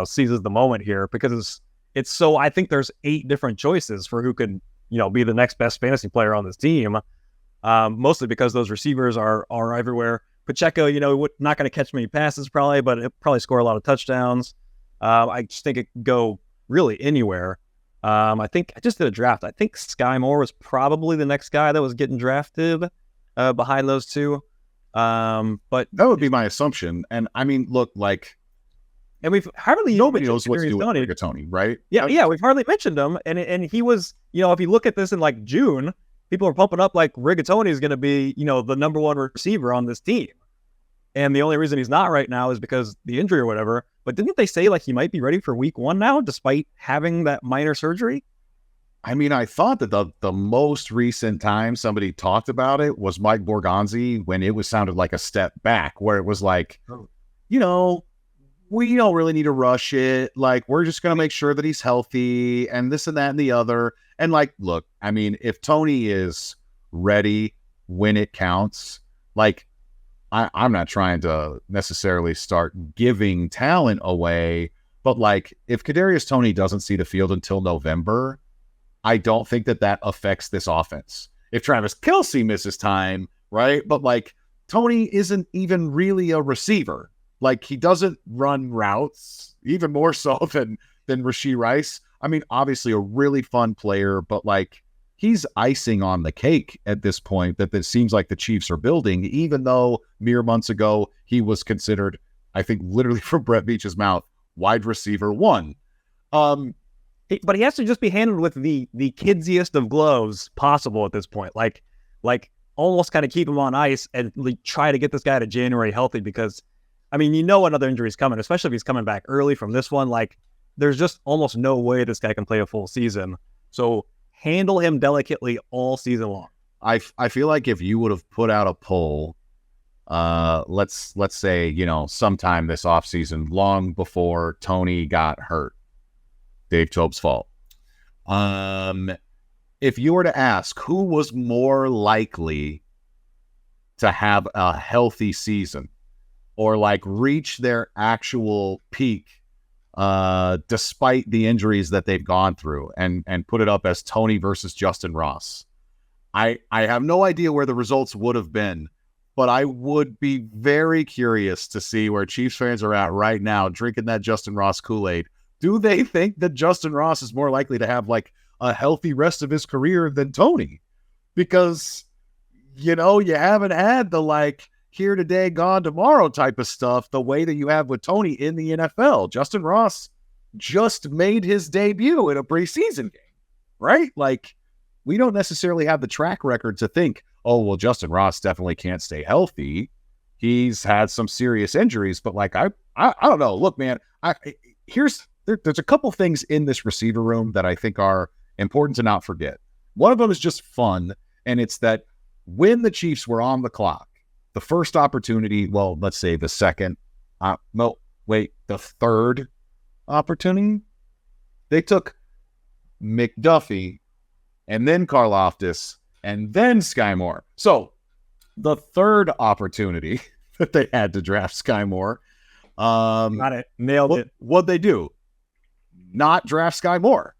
seizes the moment here? Because it's so, I think there's 8 different choices for who could, be the next best fantasy player on this team. Mostly because those receivers are everywhere. Pacheco, not going to catch many passes probably, but he'll probably score a lot of touchdowns. I just think it could go really anywhere. I think I just did a draft. I think Skyy was probably the next guy that was getting drafted behind those two. But that would be my assumption. And I mean, look, like, and we've hardly nobody knows what to do with Rigatoni, right? Yeah, we've hardly mentioned him. And he was, if you look at this in like June, people are pumping up like Rigatoni is going to be, the number one receiver on this team. And the only reason he's not right now is because the injury or whatever. But didn't they say like he might be ready for week 1 now, despite having that minor surgery? I mean, I thought that the most recent time somebody talked about it was Mike Borgonzi when it sounded like a step back, where it was like, we don't really need to rush it. Like, we're just going to make sure that he's healthy and this and that and the other. And like, look, I mean, if Tony is ready when it counts, like, I'm not trying to necessarily start giving talent away, but like, if Kadarius Toney doesn't see the field until November, I don't think that affects this offense. If Travis Kelce misses time, right? But like, Toney isn't even really a receiver. Like, he doesn't run routes, even more so than Rashee Rice. I mean, obviously a really fun player, but like, he's icing on the cake at this point that it seems like the Chiefs are building, even though mere months ago he was considered, I think literally from Brett Veach's mouth, wide receiver 1. But he has to just be handled with the kidsiest of gloves possible at this point. Like almost kind of keep him on ice and try to get this guy to January healthy because, I mean, another injury is coming, especially if he's coming back early from this one. Like, there's just almost no way this guy can play a full season. So handle him delicately all season long. I feel like if you would have put out a poll, let's say, sometime this offseason, long before Tony got hurt, Dave Tope's fault. If you were to ask who was more likely to have a healthy season or like reach their actual peak despite the injuries that they've gone through and put it up as Tony versus Justin Ross, I have no idea where the results would have been, but I would be very curious to see where Chiefs fans are at right now drinking that Justin Ross Kool-Aid. Do they think that Justin Ross is more likely to have like a healthy rest of his career than Tony? Because, you haven't had the like here today, gone tomorrow type of stuff the way that you have with Tony in the NFL. Justin Ross just made his debut in a preseason game, right? Like, we don't necessarily have the track record to think, oh, well, Justin Ross definitely can't stay healthy. He's had some serious injuries, but like, I don't know. Look, man, there's a couple things in this receiver room that I think are important to not forget. One of them is just fun, and it's that when the Chiefs were on the clock, the first opportunity, well, let's say the second, the third opportunity, they took McDuffie and then Karlaftis and then Skyy Moore. So the third opportunity that they had to draft Skyy Moore, got it, nailed it. What'd they do? Not draft Skyy Moore.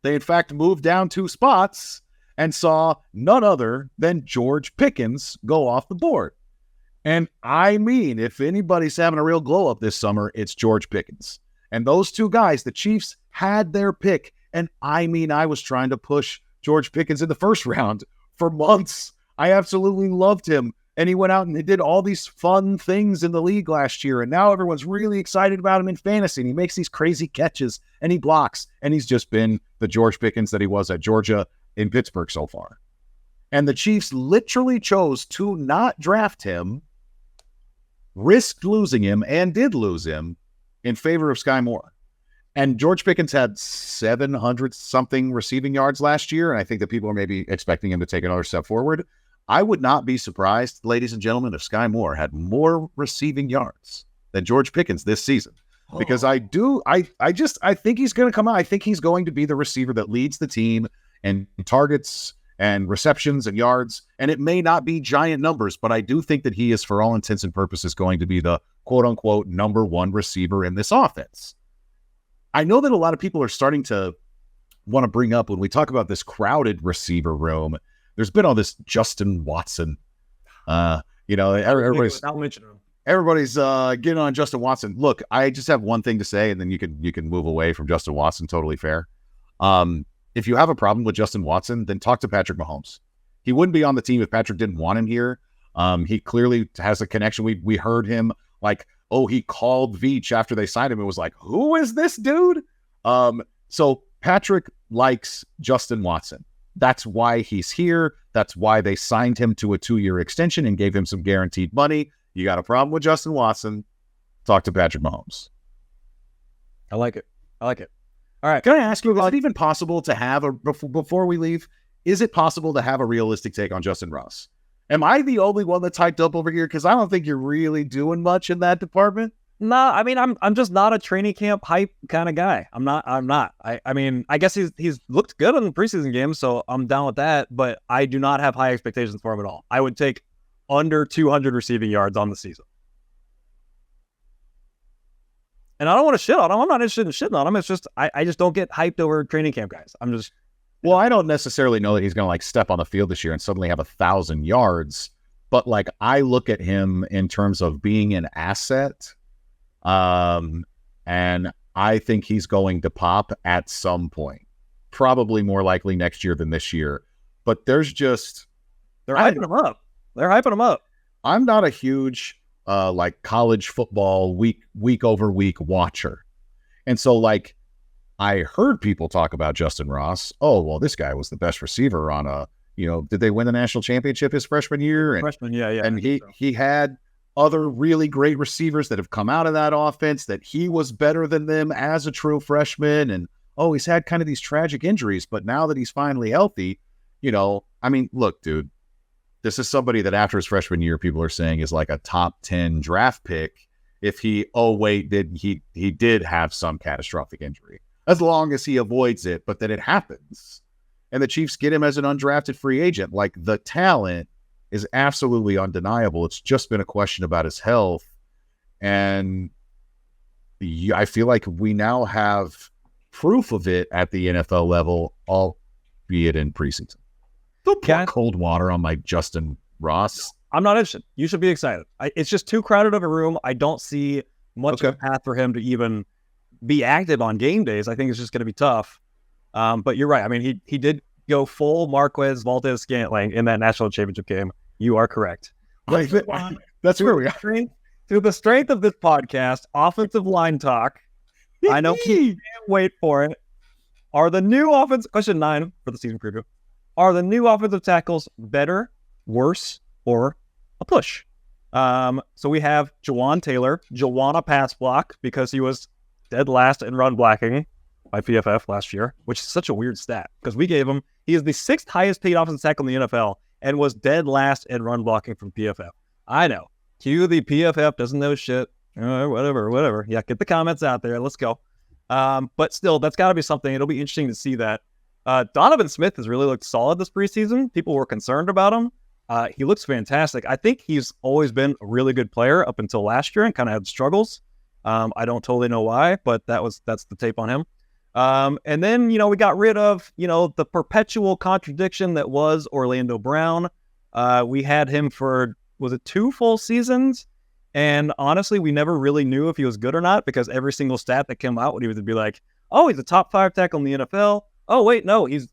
They in fact moved down 2 spots and saw none other than George Pickens go off the board. And I mean, if anybody's having a real glow up this summer, it's George Pickens. And those 2 guys, the Chiefs had their pick. And I mean, I was trying to push George Pickens in the first round for months. I absolutely loved him. And he went out and he did all these fun things in the league last year. And now everyone's really excited about him in fantasy. And he makes these crazy catches and he blocks. And he's just been the George Pickens that he was at Georgia in Pittsburgh so far. And the Chiefs literally chose to not draft him, risked losing him, and did lose him in favor of Skyy Moore. And George Pickens had 700-something receiving yards last year. And I think that people are maybe expecting him to take another step forward. I would not be surprised, ladies and gentlemen, if Skyy Moore had more receiving yards than George Pickens this season. Because I think he's going to come out. I think he's going to be the receiver that leads the team and targets and receptions and yards. And it may not be giant numbers, but I do think that he is, for all intents and purposes, going to be the quote-unquote number one receiver in this offense. I know that a lot of people are starting to want to bring up, when we talk about this crowded receiver room, there's been all this Justin Watson. Everybody's getting on Justin Watson. Look, I just have one thing to say, and then you can move away from Justin Watson. Totally fair. If you have a problem with Justin Watson, then talk to Patrick Mahomes. He wouldn't be on the team if Patrick didn't want him here. He clearly has a connection. We heard him he called Veach after they signed him. It was like, who is this dude? So Patrick likes Justin Watson. That's why he's here. That's why they signed him to a 2-year extension and gave him some guaranteed money. You got a problem with Justin Watson, talk to Patrick Mahomes. I like it. All right. Can I ask you, is it even possible to have before we leave, is it possible to have a realistic take on Justin Ross? Am I the only one that's hyped up over here? Because I don't think you're really doing much in that department. No, I mean, I'm just not a training camp hype kind of guy. I'm not. I mean, I guess he's looked good in the preseason games, so I'm down with that. But I do not have high expectations for him at all. I would take under 200 receiving yards on the season. And I don't want to shit on him. I'm not interested in shitting on him. It's just I just don't get hyped over training camp guys. Well, I don't necessarily know that he's going to step on the field this year and suddenly have 1,000 yards. But I look at him in terms of being an asset. And I think he's going to pop at some point, probably more likely next year than this year. But they're hyping him up. They're hyping him up. I'm not a huge, college football week over week watcher. And so I heard people talk about Justin Ross. Oh, well, this guy was the best receiver on did they win the national championship his freshman year? And he had other really great receivers that have come out of that offense, that he was better than them as a true freshman. And, he's had kind of these tragic injuries, but now that he's finally healthy, look, dude, this is somebody that after his freshman year, people are saying is a top 10 draft pick. If he did have some catastrophic injury, as long as he avoids it, but then it happens. And the Chiefs get him as an undrafted free agent. The talent is absolutely undeniable. It's just been a question about his health. And I feel like we now have proof of it at the NFL level, albeit in preseason. Don't pour cold water on my Justin Ross. I'm not interested. You should be excited. It's just too crowded of a room. I don't see much of a path for him to even be active on game days. I think it's just going to be tough. But you're right. I mean, he did go full Marquez Valdes-Scantling in that national championship game. You are correct. That's where we are. To the strength of this podcast, offensive line talk. I know you can't wait for it. Question 9 for the season preview. Are the new offensive tackles better, worse, or a push? So we have Jawan Taylor, Jawana pass block, because he was dead last in run blocking by PFF last year, which is such a weird stat because we gave him, he is the 6th highest paid offensive tackle in the NFL and was dead last in run blocking from PFF. I know. Cue the PFF doesn't know shit. Whatever. Yeah, get the comments out there. Let's go. But still, that's got to be something. It'll be interesting to see that. Donovan Smith has really looked solid this preseason. People were concerned about him. He looks fantastic. I think he's always been a really good player up until last year and kind of had struggles. I don't totally know why, but that's the tape on him. And then, we got rid of, the perpetual contradiction that was Orlando Brown. We had him for, was it 2 full seasons? And honestly, we never really knew if he was good or not because every single stat that came out, he would be like, oh, he's a top 5 tackle in the NFL. Oh, wait, no, he's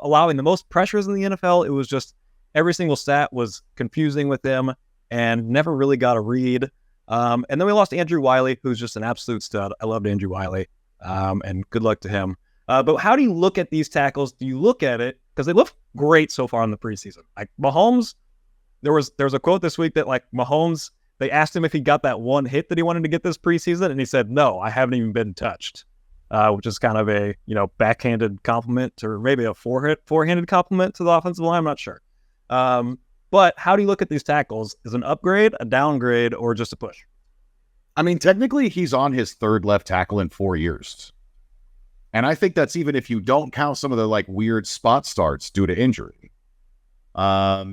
allowing the most pressures in the NFL. It was just every single stat was confusing with him and never really got a read. And then we lost Andrew Wiley, who's just an absolute stud. I loved Andrew Wiley, and good luck to him. But how do you look at these tackles? Do you look at it, because they look great so far in the preseason? Like Mahomes, there was a quote this week that like Mahomes, they asked him if he got that one hit that he wanted to get this preseason, and he said, no, I haven't even been touched, which is kind of a, backhanded compliment, or maybe a forehanded compliment to the offensive line. I'm not sure. But how do you look at these tackles? Is an upgrade, a downgrade, or just a push? I mean, technically, he's on his third left tackle in 4 years. And I think that's even if you don't count some of the like weird spot starts due to injury. A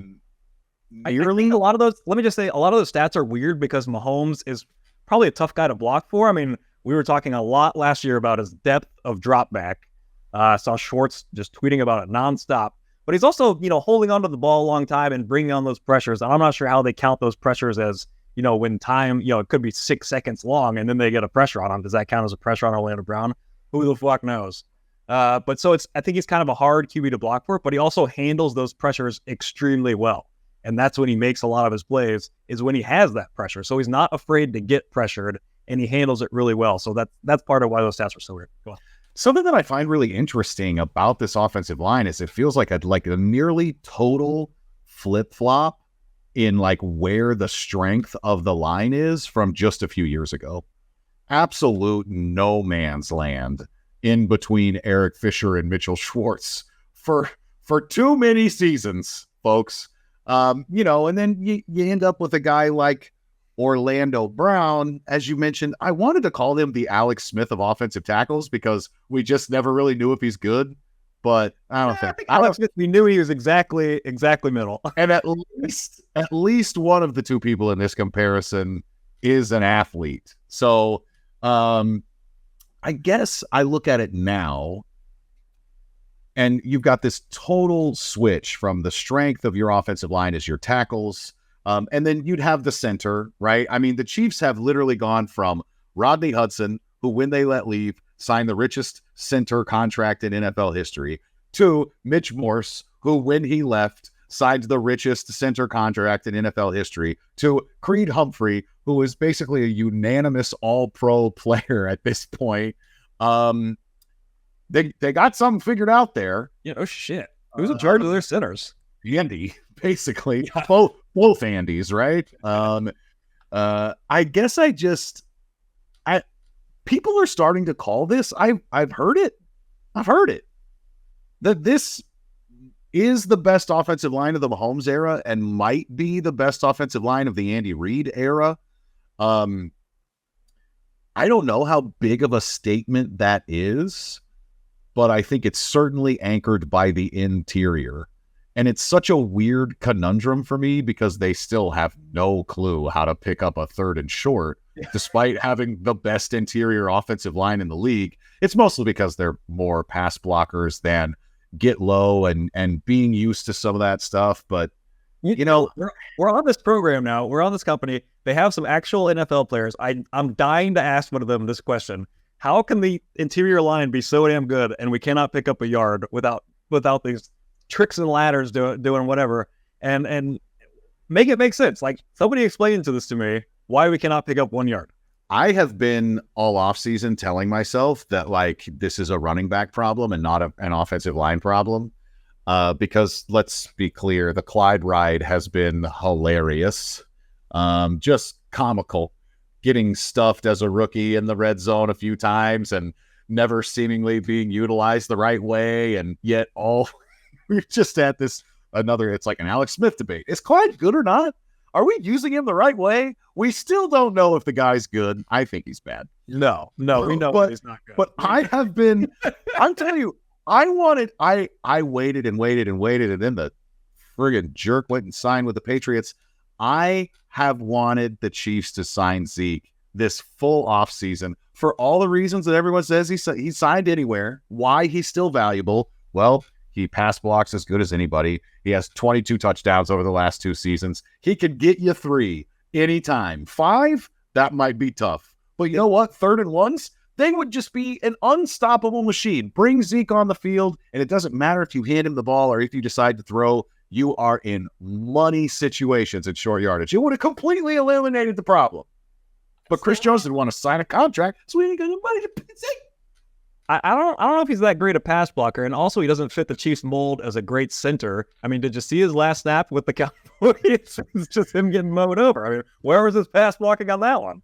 lot of those, let me just say, a lot of those stats are weird because Mahomes is probably a tough guy to block for. I mean, we were talking a lot last year about his depth of drop back. I saw Schwartz just tweeting about it nonstop. But he's also, holding onto the ball a long time and bringing on those pressures. And I'm not sure how they count those pressures as, when time, it could be 6 seconds long and then they get a pressure on him. Does that count as a pressure on Orlando Brown? Who the fuck knows? But so I think he's kind of a hard QB to block for, but he also handles those pressures extremely well. And that's when he makes a lot of his plays, is when he has that pressure. So he's not afraid to get pressured, and he handles it really well. So that's part of why those stats are so weird. Go on. Something that I find really interesting about this offensive line is it feels like a nearly total flip-flop in like where the strength of the line is from just a few years ago. Absolute no man's land in between Eric Fisher and Mitchell Schwartz for too many seasons, folks. And then you end up with a guy like Orlando Brown. As you mentioned, I wanted to call him the Alex Smith of offensive tackles because we just never really knew if he's good. But I don't think Alex Smith, we knew he was exactly middle. And at least one of the two people in this comparison is an athlete. So I guess I look at it now, and you've got this total switch from the strength of your offensive line as your tackles. And then you'd have the center, right? I mean, the Chiefs have literally gone from Rodney Hudson, who when they let leave, signed the richest center contract in NFL history, to Mitch Morse, who when he left, signed the richest center contract in NFL history, to Creed Humphrey, who is basically a unanimous all-pro player at this point. They got something figured out there. Yeah, oh shit. Who's in charge of their centers? Andy, basically. Yeah. Both Andys, right? I guess people are starting to call this. I've heard it. That this is the best offensive line of the Mahomes era and might be the best offensive line of the Andy Reid era. I don't know how big of a statement that is, but I think it's certainly anchored by the interior. And it's such a weird conundrum for me because they still have no clue how to pick up a third and short, despite having the best interior offensive line in the league. It's mostly because they're more pass blockers than get low and being used to some of that stuff. But, we're on this program now. We're on this company. They have some actual NFL players. I'm dying to ask one of them this question. How can the interior line be so damn good and we cannot pick up a yard without these tricks and ladders doing whatever and make it make sense? Like, somebody explain this to me why we cannot pick up 1 yard. I have been all off season telling myself that like this is a running back problem and not an offensive line problem. Because let's be clear, the Clyde ride has been hilarious. Just comical, getting stuffed as a rookie in the red zone a few times and never seemingly being utilized the right way. And yet we're just at it's like an Alex Smith debate. Is Clyde good or not? Are we using him the right way? We still don't know if the guy's good. I think he's bad. No, we know he's not good. But I have been, I'm telling you, I waited and waited and waited, and then the friggin' jerk went and signed with the Patriots. I have wanted the Chiefs to sign Zeke this full offseason for all the reasons that everyone says he signed anywhere, why he's still valuable. Well, he pass blocks as good as anybody. He has 22 touchdowns over the last 2 seasons. He could get you 3 anytime. 5, that might be tough. But you know what? 3rd and 1s, they would just be an unstoppable machine. Bring Zeke on the field, and it doesn't matter if you hand him the ball or if you decide to throw you are in money situations in short yardage. It would have completely eliminated the problem. But Chris Jones didn't want to sign a contract, so he ain't got no money to pay. I don't know if he's that great a pass blocker, and also he doesn't fit the Chiefs mold as a great center. I mean, did you see his last snap with the Cowboys? It's just him getting mowed over. I mean, where was his pass blocking on that one?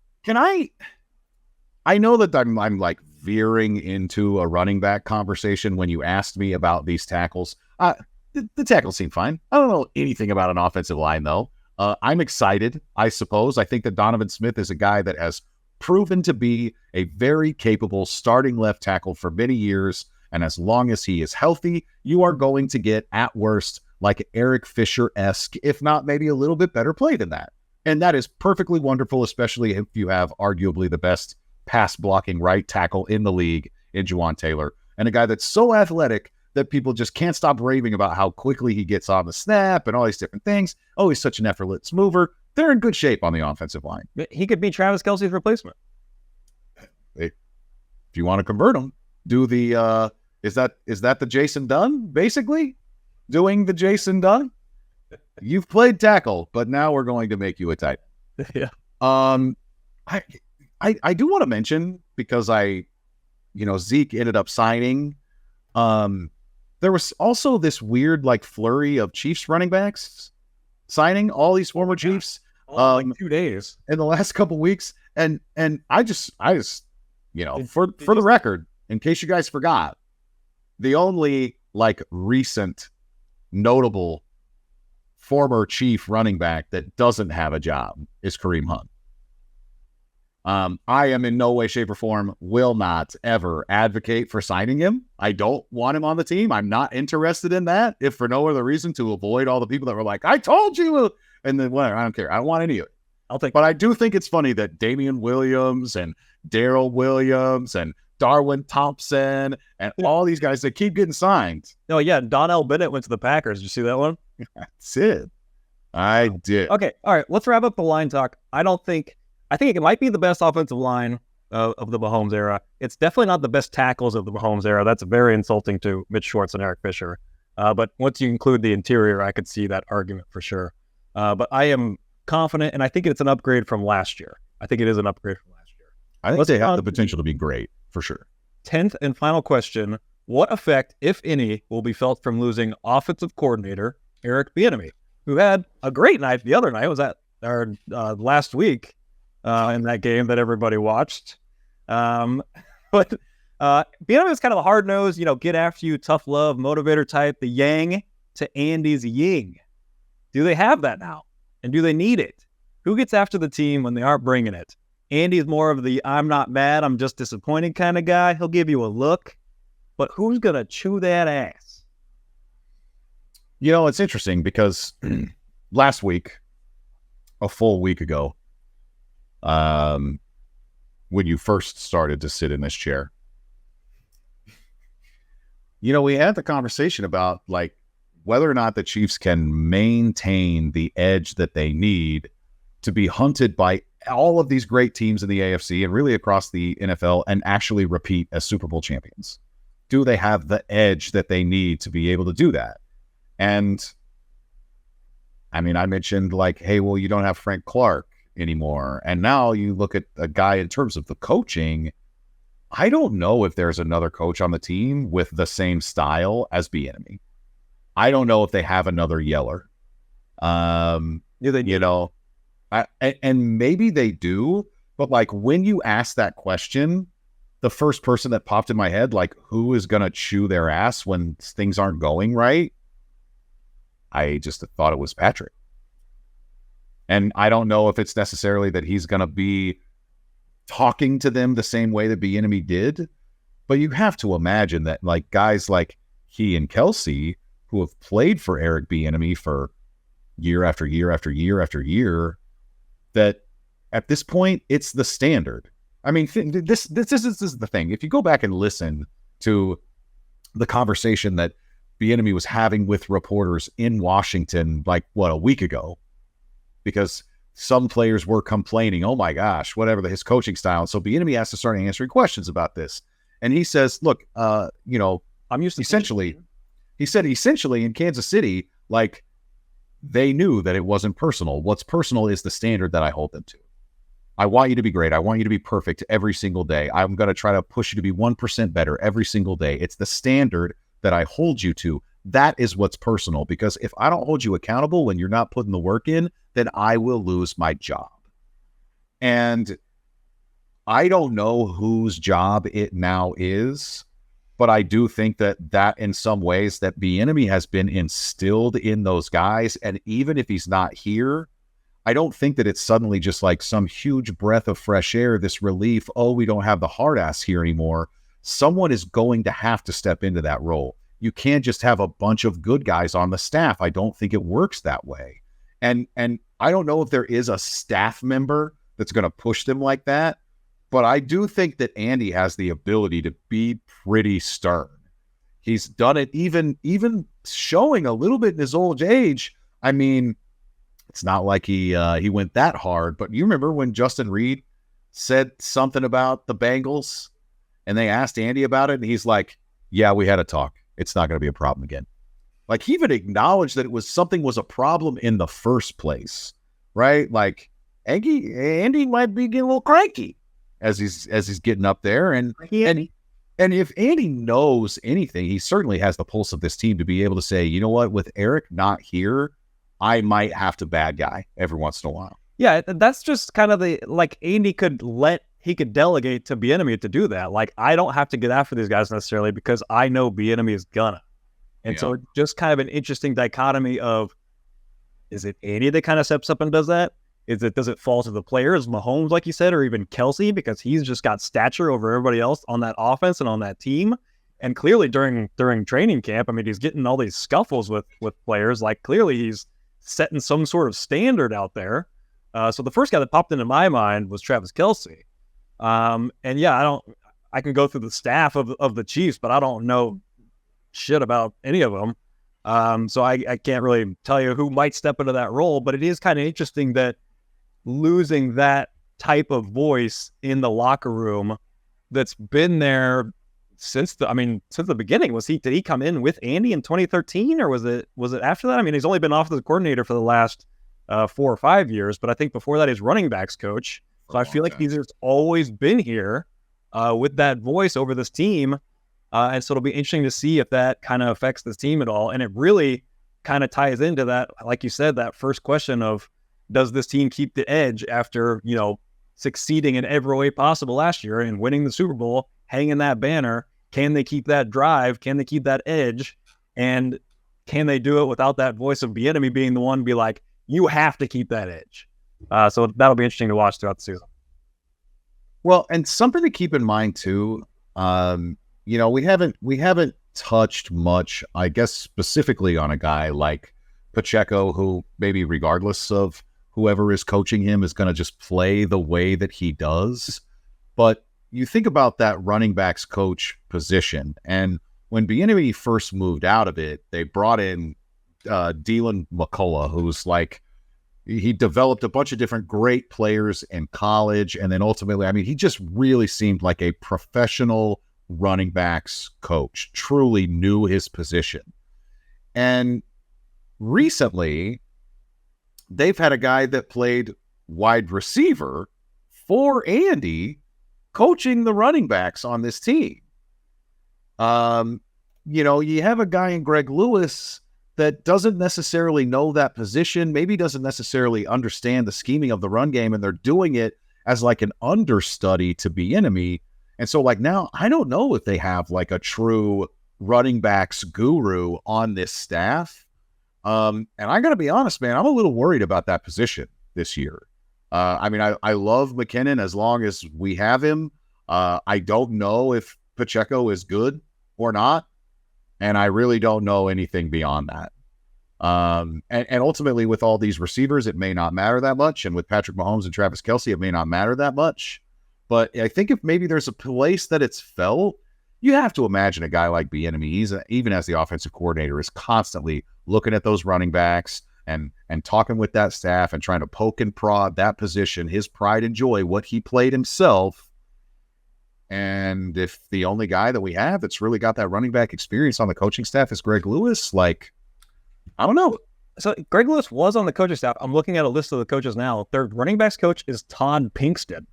I know that I'm like veering into a running back conversation when you asked me about these tackles. The tackles seem fine. I don't know anything about an offensive line, though. I'm excited, I suppose. I think that Donovan Smith is a guy that has proven to be a very capable starting left tackle for many years. And as long as he is healthy, you are going to get, at worst, like Eric Fisher-esque, if not maybe a little bit better play than that. And that is perfectly wonderful, especially if you have arguably the best pass blocking right tackle in the league in Juwan Taylor, and a guy that's so athletic that people just can't stop raving about how quickly he gets on the snap and all these different things. Oh, he's such an effortless mover. They're in good shape on the offensive line. He could be Travis Kelce's replacement. If you want to convert him, do the is that the Jason Dunn, basically? Doing the Jason Dunn? You've played tackle, but now we're going to make you a tight end. Yeah. I do want to mention, because Zeke ended up signing. There was also this weird like flurry of Chiefs running backs signing, all these former Chiefs. Like 2 days in the last couple weeks. And I just for the record, in case you guys forgot, the only like recent notable former Chief running back that doesn't have a job is Kareem Hunt. I am in no way, shape, or form will not ever advocate for signing him. I don't want him on the team. I'm not interested in that, if for no other reason to avoid all the people that were like, I told you. And then whatever, I don't care. I don't want any of it. But I do think it's funny that Damian Williams and Darrell Williams and Darwin Thompson and all these guys that keep getting signed. Oh, yeah. Donnell Bennett went to the Packers. Did you see that one? That's it. I did. Okay. All right. Let's wrap up the line talk. I think it might be the best offensive line of the Mahomes era. It's definitely not the best tackles of the Mahomes era. That's very insulting to Mitch Schwartz and Eric Fisher. But once you include the interior, I could see that argument for sure. But I am confident, and I think it's an upgrade from last year. I think it is an upgrade from last year. I think they have the potential to be great, for sure. 10th and final question. What effect, if any, will be felt from losing offensive coordinator Eric Bieniemy, who had a great night the other night? Was that last week in that game that everybody watched? But Bieniemy is kind of a hard-nosed, get after you, tough love, motivator type, the yang to Andy's yin. Do they have that now? And do they need it? Who gets after the team when they aren't bringing it? Andy's more of the I'm not mad, I'm just disappointed kind of guy. He'll give you a look. But who's going to chew that ass? It's interesting because last week, a full week ago, when you first started to sit in this chair, we had the conversation about like whether or not the Chiefs can maintain the edge that they need to be hunted by all of these great teams in the AFC and really across the NFL and actually repeat as Super Bowl champions. Do they have the edge that they need to be able to do that? And I mean, I mentioned like, hey, well, you don't have Frank Clark anymore. And now you look at a guy in terms of the coaching. I don't know if there's another coach on the team with the same style as Bieniemy. I don't know if they have another Yeller. And maybe they do, but like when you ask that question, the first person that popped in my head, like who is going to chew their ass when things aren't going right? I just thought it was Patrick. And I don't know if it's necessarily that he's going to be talking to them the same way that Bieniemy did, but you have to imagine that like guys like he and Kelce, who have played for Eric Bieniemy for year after year after year after year, that at this point, it's the standard. I mean, this is the thing. If you go back and listen to the conversation that Bieniemy was having with reporters in Washington, like, a week ago, because some players were complaining, oh my gosh, whatever his coaching style. And so Bieniemy has to start answering questions about this. And he says, look, I'm used to essentially in Kansas City, like, they knew that it wasn't personal. What's personal is the standard that I hold them to. I want you to be great. I want you to be perfect every single day. I'm going to try to push you to be 1% better every single day. It's the standard that I hold you to. That is what's personal, because if I don't hold you accountable when you're not putting the work in, then I will lose my job. And I don't know whose job it now is, but I do think that in some ways that Bieniemy has been instilled in those guys. And even if he's not here, I don't think that it's suddenly just like some huge breath of fresh air, this relief, oh, we don't have the hard ass here anymore. Someone is going to have to step into that role. You can't just have a bunch of good guys on the staff. I don't think it works that way. And I don't know if there is a staff member that's going to push them like that, but I do think that Andy has the ability to be pretty stern. He's done it even showing a little bit in his old age. I mean, it's not like he went that hard, but you remember when Justin Reed said something about the Bengals and they asked Andy about it, and he's like, yeah, we had a talk. It's not going to be a problem again. Like, he even acknowledged that something was a problem in the first place, right? Like, Andy might be getting a little cranky as he's getting up there. And if Andy knows anything, he certainly has the pulse of this team to be able to say, you know what, with Eric not here, I might have to bad guy every once in a while. Yeah, that's just kind of Andy could delegate to Bieniemy to do that. Like, I don't have to get after these guys necessarily because I know Bieniemy is gonna. And so just kind of an interesting dichotomy of, is it Andy that kind of steps up and does that? Does it fall to the players, Mahomes, like you said, or even Kelce, because he's just got stature over everybody else on that offense and on that team? And clearly during training camp, I mean, he's getting all these scuffles with players. Like, clearly he's setting some sort of standard out there. So the first guy that popped into my mind was Travis Kelce. And yeah, I can go through the staff of the Chiefs, but I don't know shit about any of them. So I can't really tell you who might step into that role, but it is kind of interesting that losing that type of voice in the locker room that's been there since the beginning. Did he come in with Andy in 2013, or was it after that? I mean, he's only been offensive coordinator for the last 4 or 5 years, but I think before that he's running backs coach. So I feel like he's just always been here with that voice over this team. And so it'll be interesting to see if that kind of affects this team at all. And it really kind of ties into that, like you said, that first question of, does this team keep the edge after, succeeding in every way possible last year and winning the Super Bowl, hanging that banner? Can they keep that drive? Can they keep that edge? And can they do it without that voice of Bieniemy being the one to be like, you have to keep that edge? So that'll be interesting to watch throughout the season. Well, and something to keep in mind too, we haven't touched much, I guess, specifically on a guy like Pacheco, who maybe regardless of whoever is coaching him is going to just play the way that he does. But you think about that running backs coach position, and when Bieniemy first moved out of it, they brought in Dylan McCullough, who's like, he developed a bunch of different great players in college, and then ultimately, I mean, he just really seemed like a professional running backs coach, truly knew his position. And recently, they've had a guy that played wide receiver for Andy coaching the running backs on this team. You have a guy in Greg Lewis that doesn't necessarily know that position, maybe doesn't necessarily understand the scheming of the run game, and they're doing it as like an understudy to Bieniemy. And so like now, I don't know if they have like a true running backs guru on this staff. And I got to be honest, man, I'm a little worried about that position this year. I love McKinnon as long as we have him. I don't know if Pacheco is good or not. And I really don't know anything beyond that. And ultimately with all these receivers, it may not matter that much. And with Patrick Mahomes and Travis Kelce, it may not matter that much. But I think if maybe there's a place that it's felt, you have to imagine a guy like Bieniemy, even as the offensive coordinator, is constantly looking at those running backs and talking with that staff and trying to poke and prod that position, his pride and joy, what he played himself. And if the only guy that we have that's really got that running back experience on the coaching staff is Greg Lewis, like, I don't know. So Greg Lewis was on the coaching staff. I'm looking at a list of the coaches now. Their running backs coach is Todd Pinkston,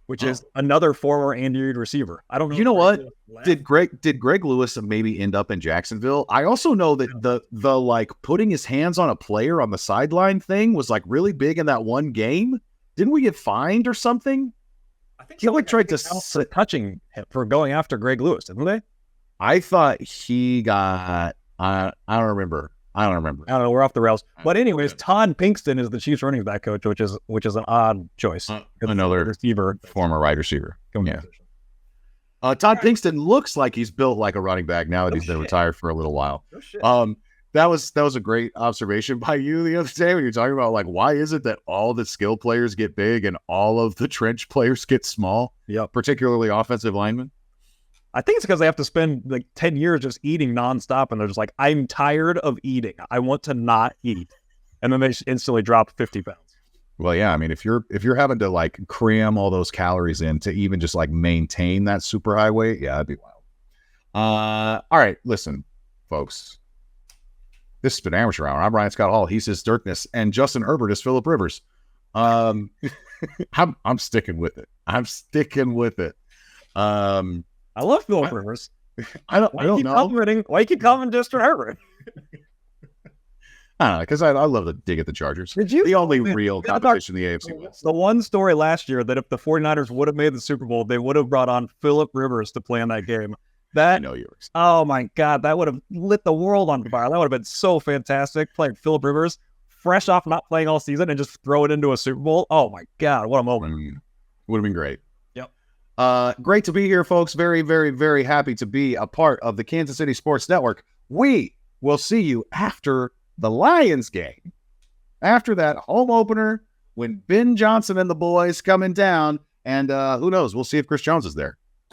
which is another former Andy Reid receiver. I don't know. You know what? Did Greg Lewis maybe end up in Jacksonville? I also know that the like putting his hands on a player on the sideline thing was like really big in that one game. Didn't we get fined or something? I think he like tried to for touching him for going after Greg Lewis, didn't they? I thought he got. I don't remember. I don't know. We're off the rails. But anyways, Todd Pinkston is the Chiefs running back coach, which is an odd choice. Another receiver, former wide receiver. Yeah. Todd Pinkston looks like he's built like a running back now that he's been retired for a little while. That was a great observation by you the other day when you're talking about like why is it that all the skill players get big and all of the trench players get small? Yeah, particularly offensive linemen. I think it's because they have to spend like 10 years just eating nonstop, and they're just like, I'm tired of eating. I want to not eat, and then they instantly drop 50 pounds. Well, yeah, I mean, if you're having to like cram all those calories in to even just like maintain that super high weight, yeah, that'd be wild. All right, listen, folks. This has been Amateur Hour. I'm Ryan Scott Hall. He's his Dirkness, and Justin Herbert is Phillip Rivers. I'm sticking with it. I love Phillip Rivers. I don't know. Why you keep calling Justin Herbert? I don't know, because I love to dig at the Chargers. Did you? The only real competition in the AFC West. The one story last year that if the 49ers would have made the Super Bowl, they would have brought on Phillip Rivers to play in that game. I know you were excited. Oh my God, that would have lit the world on fire. That would have been so fantastic, playing Phillip Rivers, fresh off not playing all season, and just throw it into a Super Bowl. Oh my God, what a moment. Would have been great. Yep. Great to be here, folks. Very, very, very happy to be a part of the Kansas City Sports Network. We will see you after the Lions game. After that home opener, when Ben Johnson and the boys coming down, and who knows? We'll see if Chris Jones is there.